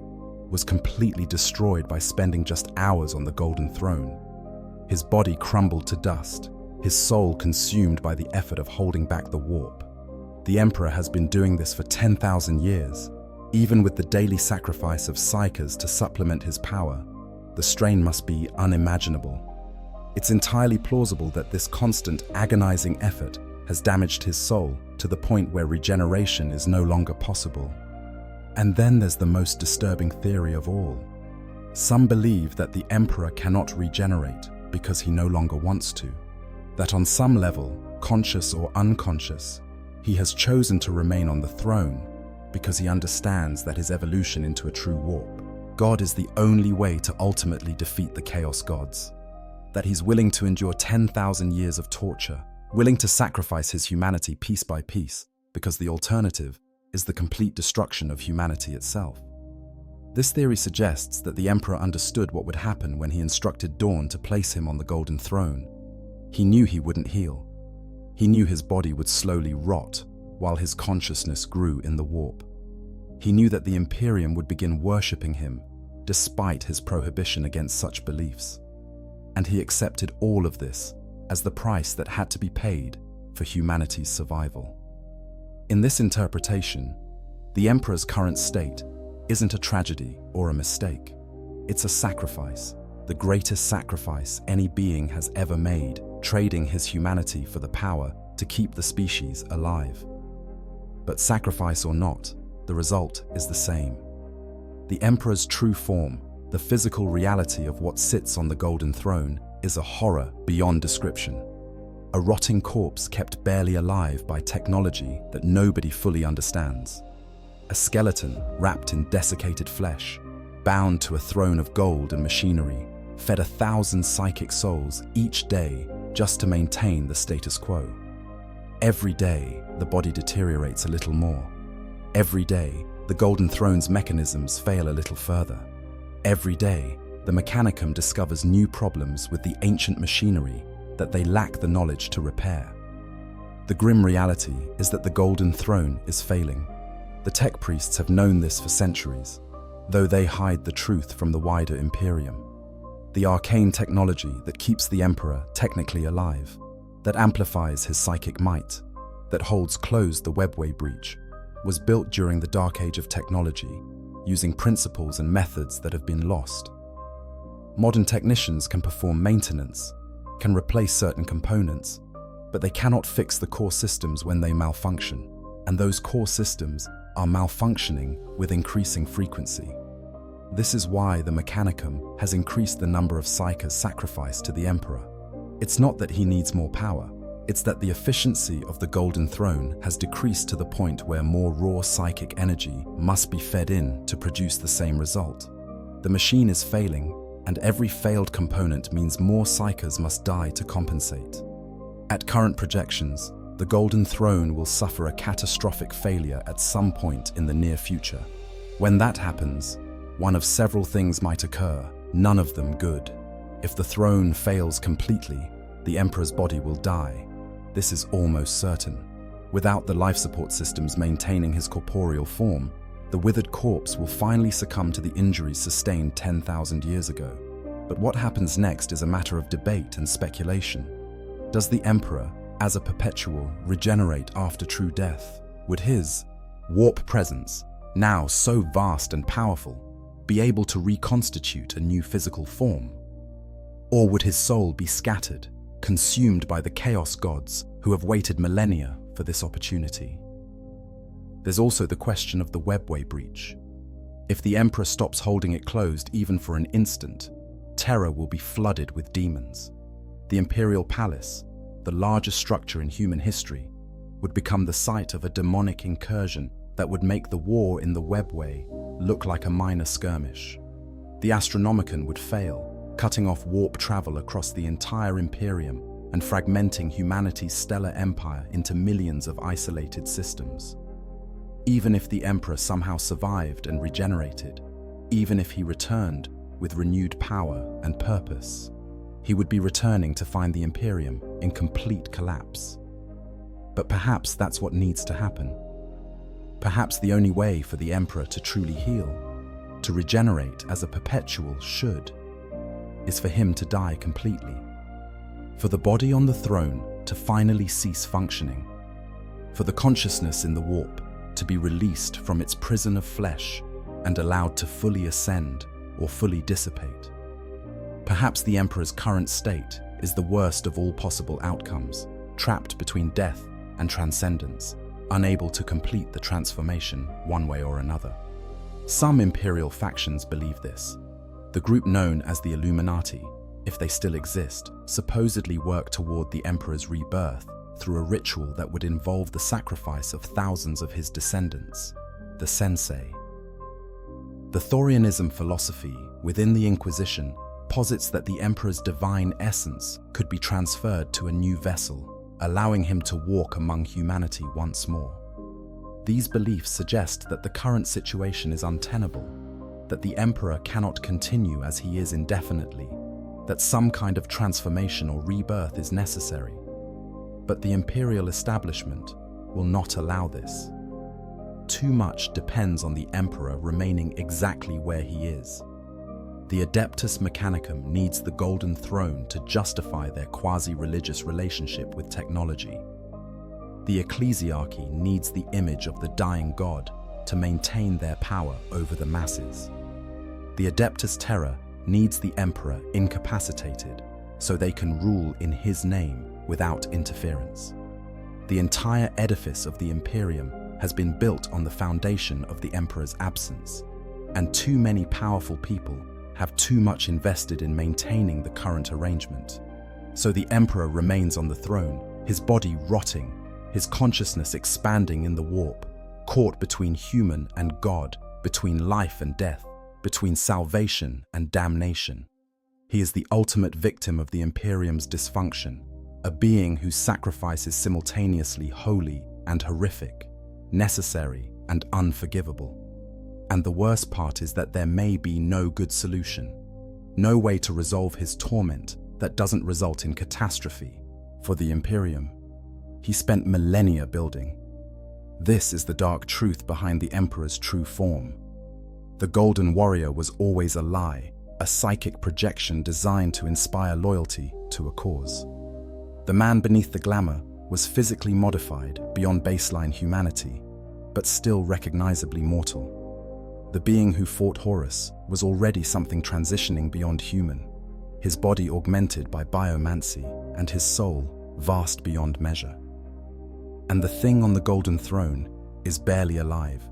was completely destroyed by spending just hours on the Golden Throne. His body crumbled to dust, his soul consumed by the effort of holding back the warp. The Emperor has been doing this for 10,000 years. Even with the daily sacrifice of psykers to supplement his power, the strain must be unimaginable. It's entirely plausible that this constant, agonizing effort has damaged his soul to the point where regeneration is no longer possible. And then there's the most disturbing theory of all. Some believe that the Emperor cannot regenerate because he no longer wants to. That on some level, conscious or unconscious, he has chosen to remain on the throne because he understands that his evolution into a true warp God is the only way to ultimately defeat the Chaos Gods. That he's willing to endure 10,000 years of torture, willing to sacrifice his humanity piece by piece, because the alternative is the complete destruction of humanity itself. This theory suggests that the Emperor understood what would happen when he instructed Dawn to place him on the Golden Throne. He knew he wouldn't heal. He knew his body would slowly rot while his consciousness grew in the warp. He knew that the Imperium would begin worshipping him, despite his prohibition against such beliefs. And he accepted all of this as the price that had to be paid for humanity's survival. In this interpretation, the Emperor's current state isn't a tragedy or a mistake. It's a sacrifice, the greatest sacrifice any being has ever made, trading his humanity for the power to keep the species alive. But sacrifice or not, the result is the same. The Emperor's true form, the physical reality of what sits on the Golden Throne, is a horror beyond description. A rotting corpse kept barely alive by technology that nobody fully understands. A skeleton wrapped in desiccated flesh, bound to a throne of gold and machinery, fed 1,000 psychic souls each day just to maintain the status quo. Every day, the body deteriorates a little more. Every day, the Golden Throne's mechanisms fail a little further. Every day, the Mechanicum discovers new problems with the ancient machinery that they lack the knowledge to repair. The grim reality is that the Golden Throne is failing. The tech priests have known this for centuries, though they hide the truth from the wider Imperium. The arcane technology that keeps the Emperor technically alive, that amplifies his psychic might, that holds closed the webway breach, was built during the Dark Age of technology, using principles and methods that have been lost. Modern technicians can perform maintenance, can replace certain components, but they cannot fix the core systems when they malfunction, and those core systems are malfunctioning with increasing frequency. This is why the Mechanicum has increased the number of psykers sacrificed to the Emperor. It's not that he needs more power, it's that the efficiency of the Golden Throne has decreased to the point where more raw psychic energy must be fed in to produce the same result. The machine is failing, and every failed component means more psykers must die to compensate. At current projections, the Golden Throne will suffer a catastrophic failure at some point in the near future. When that happens, one of several things might occur, none of them good. If the throne fails completely, the Emperor's body will die. This is almost certain. Without the life support systems maintaining his corporeal form, the withered corpse will finally succumb to the injuries sustained 10,000 years ago. But what happens next is a matter of debate and speculation. Does the Emperor, as a Perpetual, regenerate after true death? Would his warp presence, now so vast and powerful, be able to reconstitute a new physical form? Or would his soul be scattered, consumed by the Chaos Gods who have waited millennia for this opportunity? There's also the question of the webway breach. If the Emperor stops holding it closed even for an instant, Terra will be flooded with demons. The Imperial Palace, the largest structure in human history, would become the site of a demonic incursion that would make the war in the webway look like a minor skirmish. The Astronomicon would fail, cutting off warp travel across the entire Imperium and fragmenting humanity's stellar empire into millions of isolated systems. Even if the Emperor somehow survived and regenerated, even if he returned with renewed power and purpose, he would be returning to find the Imperium in complete collapse. But perhaps that's what needs to happen. Perhaps the only way for the Emperor to truly heal, to regenerate as a Perpetual should, is for him to die completely. For the body on the throne to finally cease functioning. For the consciousness in the warp to be released from its prison of flesh and allowed to fully ascend or fully dissipate. Perhaps the Emperor's current state is the worst of all possible outcomes, trapped between death and transcendence, unable to complete the transformation one way or another. Some Imperial factions believe this. The group known as the Illuminati, if they still exist, supposedly work toward the Emperor's rebirth through a ritual that would involve the sacrifice of thousands of his descendants, the Sensei. The Thorianism philosophy within the Inquisition posits that the Emperor's divine essence could be transferred to a new vessel, allowing him to walk among humanity once more. These beliefs suggest that the current situation is untenable, that the Emperor cannot continue as he is indefinitely, that some kind of transformation or rebirth is necessary. But the Imperial establishment will not allow this. Too much depends on the Emperor remaining exactly where he is. The Adeptus Mechanicum needs the Golden Throne to justify their quasi-religious relationship with technology. The Ecclesiarchy needs the image of the dying god to maintain their power over the masses. The Adeptus Terra needs the Emperor incapacitated so they can rule in his name without interference. The entire edifice of the Imperium has been built on the foundation of the Emperor's absence, and too many powerful people have too much invested in maintaining the current arrangement. So the Emperor remains on the throne, his body rotting, his consciousness expanding in the warp, caught between human and God, between life and death, between salvation and damnation. He is the ultimate victim of the Imperium's dysfunction, a being whose sacrifice is simultaneously holy and horrific, necessary and unforgivable. And the worst part is that there may be no good solution, no way to resolve his torment that doesn't result in catastrophe for the Imperium. He spent millennia building. This is the dark truth behind the Emperor's true form. The Golden Warrior was always a lie, a psychic projection designed to inspire loyalty to a cause. The man beneath the glamour was physically modified beyond baseline humanity, but still recognizably mortal. The being who fought Horus was already something transitioning beyond human, his body augmented by biomancy and his soul vast beyond measure. And the thing on the Golden Throne is barely alive,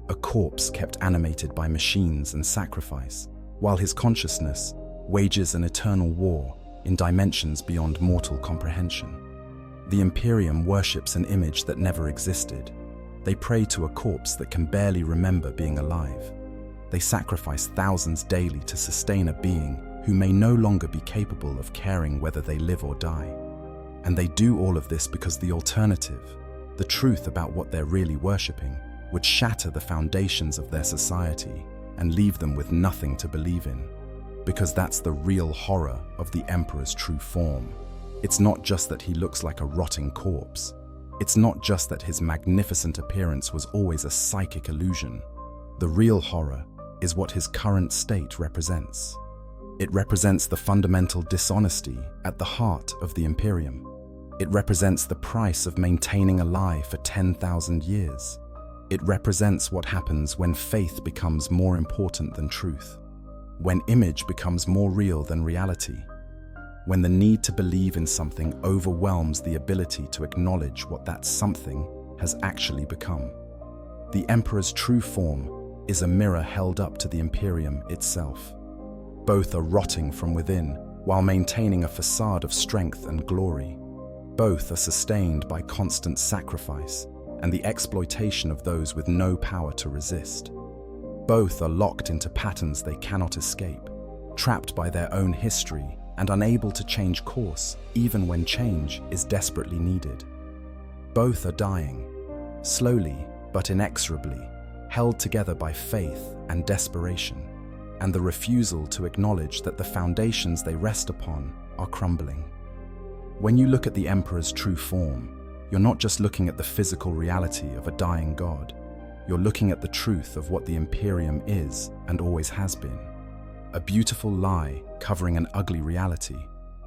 a corpse kept animated by machines and sacrifice, while his consciousness wages an eternal war in dimensions beyond mortal comprehension. The Imperium worships an image that never existed. They pray to a corpse that can barely remember being alive. They sacrifice thousands daily to sustain a being who may no longer be capable of caring whether they live or die. And they do all of this because the alternative, the truth about what they're really worshipping, would shatter the foundations of their society and leave them with nothing to believe in. Because that's the real horror of the Emperor's true form. It's not just that he looks like a rotting corpse. It's not just that his magnificent appearance was always a psychic illusion. The real horror is what his current state represents. It represents the fundamental dishonesty at the heart of the Imperium. It represents the price of maintaining a lie for 10,000 years. It represents what happens when faith becomes more important than truth, when image becomes more real than reality, when the need to believe in something overwhelms the ability to acknowledge what that something has actually become. The Emperor's true form is a mirror held up to the Imperium itself. Both are rotting from within, while maintaining a facade of strength and glory. Both are sustained by constant sacrifice and the exploitation of those with no power to resist. Both are locked into patterns they cannot escape, trapped by their own history and unable to change course, even when change is desperately needed. Both are dying, slowly but inexorably, held together by faith and desperation, and the refusal to acknowledge that the foundations they rest upon are crumbling. When you look at the Emperor's true form, you're not just looking at the physical reality of a dying god. You're looking at the truth of what the Imperium is and always has been. A beautiful lie covering an ugly reality,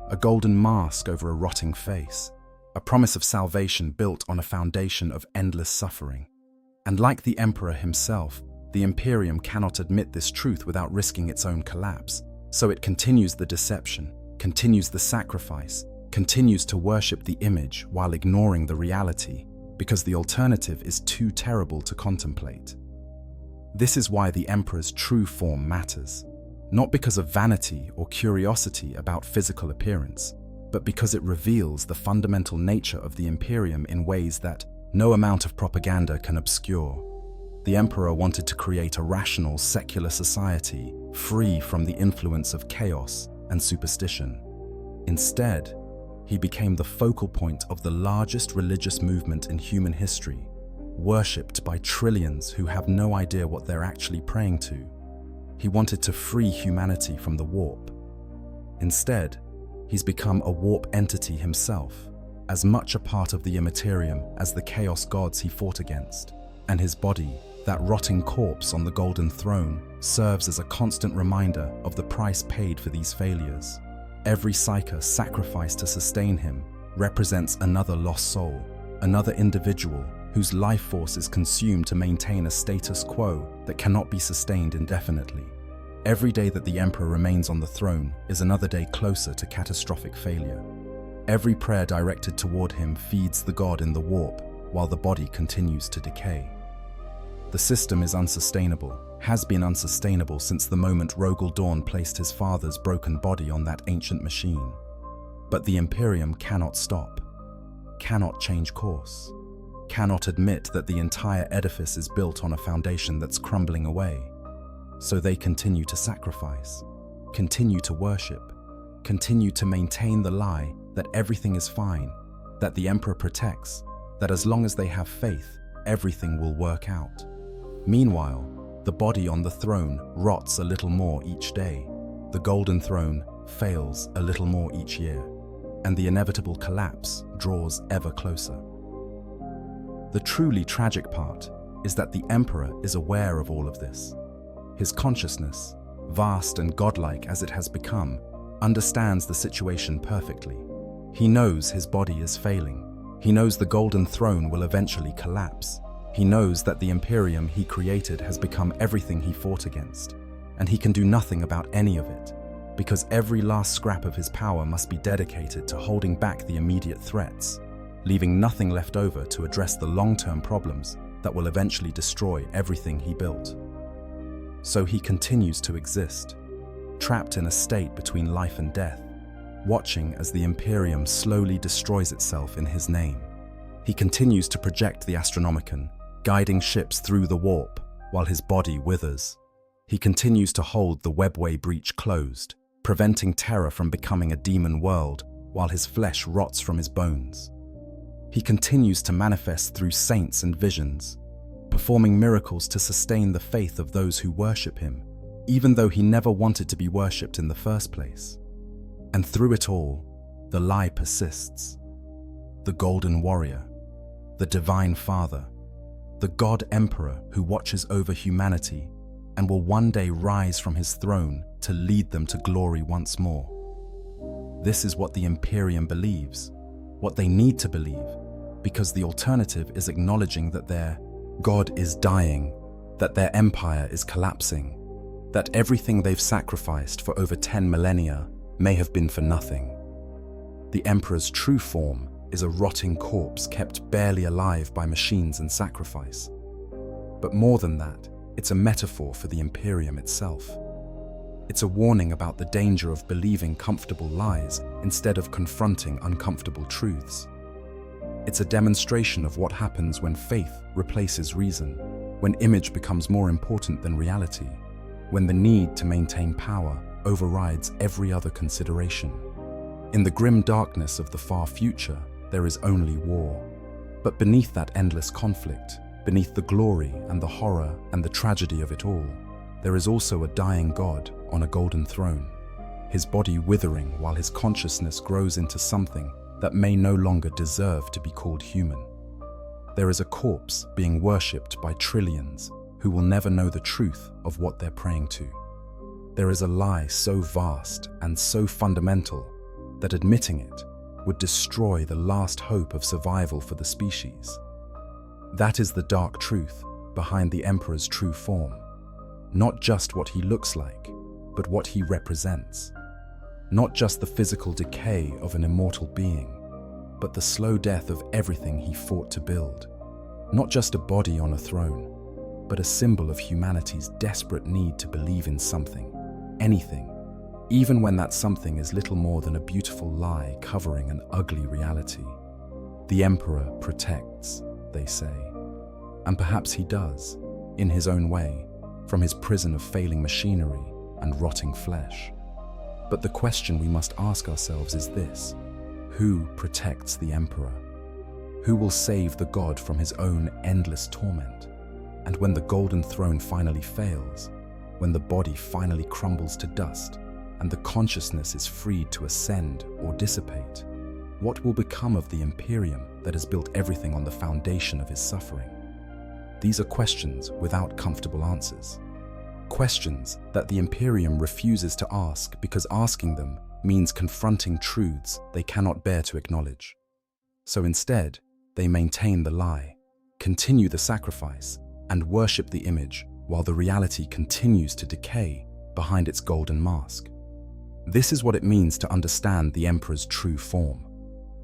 a golden mask over a rotting face, a promise of salvation built on a foundation of endless suffering. And like the Emperor himself, the Imperium cannot admit this truth without risking its own collapse, so it continues the deception, continues the sacrifice, continues to worship the image while ignoring the reality, because the alternative is too terrible to contemplate. This is why the Emperor's true form matters, not because of vanity or curiosity about physical appearance, but because it reveals the fundamental nature of the Imperium in ways that no amount of propaganda can obscure. The Emperor wanted to create a rational, secular society free from the influence of chaos and superstition. Instead, he became the focal point of the largest religious movement in human history, worshipped by trillions who have no idea what they're actually praying to. He wanted to free humanity from the warp. Instead, he's become a warp entity himself, as much a part of the Imperium as the chaos gods he fought against. And his body, that rotting corpse on the golden throne, serves as a constant reminder of the price paid for these failures. Every psyker sacrificed to sustain him represents another lost soul, another individual whose life force is consumed to maintain a status quo that cannot be sustained indefinitely. Every day that the Emperor remains on the throne is another day closer to catastrophic failure. Every prayer directed toward him feeds the god in the warp, while the body continues to decay. The system is unsustainable, has been unsustainable since the moment Rogel Dawn placed his father's broken body on that ancient machine. But the Imperium cannot stop, cannot change course, cannot admit that the entire edifice is built on a foundation that's crumbling away. So they continue to sacrifice, continue to worship, continue to maintain the lie that everything is fine, that the Emperor protects, that as long as they have faith, everything will work out. Meanwhile, the body on the throne rots a little more each day, the golden throne fails a little more each year, and the inevitable collapse draws ever closer. The truly tragic part is that the Emperor is aware of all of this. His consciousness, vast and godlike as it has become, understands the situation perfectly. He knows his body is failing. He knows the golden throne will eventually collapse. He knows that the Imperium he created has become everything he fought against, and he can do nothing about any of it, because every last scrap of his power must be dedicated to holding back the immediate threats, leaving nothing left over to address the long-term problems that will eventually destroy everything he built. So he continues to exist, trapped in a state between life and death, watching as the Imperium slowly destroys itself in his name. He continues to project the Astronomicon, guiding ships through the warp, while his body withers. He continues to hold the webway breach closed, preventing terror from becoming a demon world, while his flesh rots from his bones. He continues to manifest through saints and visions, performing miracles to sustain the faith of those who worship him, even though he never wanted to be worshipped in the first place. And through it all, the lie persists. The Golden Warrior, the Divine Father, the God Emperor who watches over humanity and will one day rise from his throne to lead them to glory once more. This is what the Imperium believes, what they need to believe, because the alternative is acknowledging that their God is dying, that their empire is collapsing, that everything they've sacrificed for over 10 millennia may have been for nothing. The Emperor's true form is a rotting corpse kept barely alive by machines and sacrifice. But more than that, it's a metaphor for the Imperium itself. It's a warning about the danger of believing comfortable lies instead of confronting uncomfortable truths. It's a demonstration of what happens when faith replaces reason, when image becomes more important than reality, when the need to maintain power overrides every other consideration. In the grim darkness of the far future, there is only war. But beneath that endless conflict, beneath the glory and the horror and the tragedy of it all, there is also a dying god on a golden throne, his body withering while his consciousness grows into something that may no longer deserve to be called human. There is a corpse being worshipped by trillions who will never know the truth of what they're praying to. There is a lie so vast and so fundamental that admitting it would destroy the last hope of survival for the species. That is the dark truth behind the Emperor's true form. Not just what he looks like, but what he represents. Not just the physical decay of an immortal being, but the slow death of everything he fought to build. Not just a body on a throne, but a symbol of humanity's desperate need to believe in something, anything, even when that something is little more than a beautiful lie covering an ugly reality. The Emperor protects, they say. And perhaps he does, in his own way, from his prison of failing machinery and rotting flesh. But the question we must ask ourselves is this: who protects the Emperor? Who will save the god from his own endless torment? And when the golden throne finally fails, when the body finally crumbles to dust, and the consciousness is freed to ascend or dissipate, what will become of the Imperium that has built everything on the foundation of his suffering? These are questions without comfortable answers. Questions that the Imperium refuses to ask because asking them means confronting truths they cannot bear to acknowledge. So instead, they maintain the lie, continue the sacrifice, and worship the image while the reality continues to decay behind its golden mask. This is what it means to understand the Emperor's true form.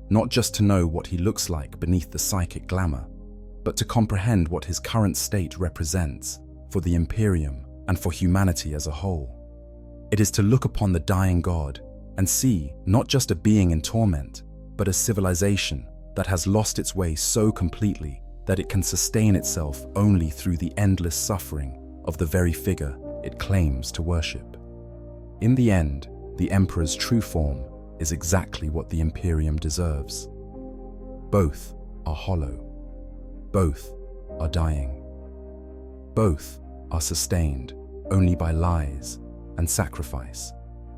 Not just to know what he looks like beneath the psychic glamour, but to comprehend what his current state represents for the Imperium and for humanity as a whole. It is to look upon the dying god and see not just a being in torment, but a civilization that has lost its way so completely that it can sustain itself only through the endless suffering of the very figure it claims to worship. In the end, the Emperor's true form is exactly what the Imperium deserves. Both are hollow. Both are dying. Both are sustained only by lies and sacrifice,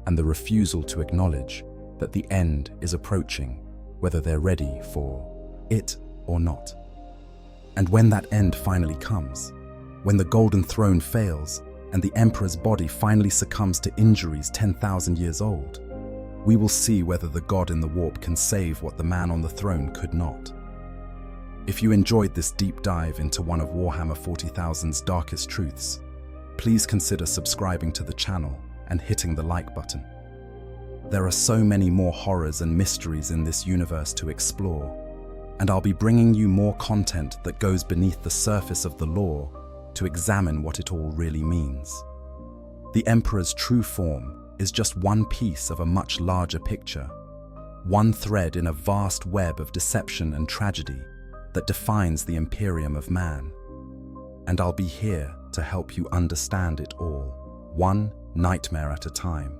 and the refusal to acknowledge that the end is approaching, whether they're ready for it or not. And when that end finally comes, when the golden throne fails and the Emperor's body finally succumbs to injuries 10,000 years old, we will see whether the god in the warp can save what the man on the throne could not. If you enjoyed this deep dive into one of Warhammer 40,000's darkest truths, please consider subscribing to the channel and hitting the like button. There are so many more horrors and mysteries in this universe to explore, and I'll be bringing you more content that goes beneath the surface of the lore to examine what it all really means. The Emperor's true form is just one piece of a much larger picture, one thread in a vast web of deception and tragedy that defines the Imperium of man. And I'll be here to help you understand it all, one nightmare at a time.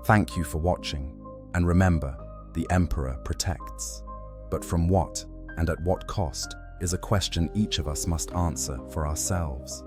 Thank you for watching, and remember, the Emperor protects. But from what and at what cost is a question each of us must answer for ourselves.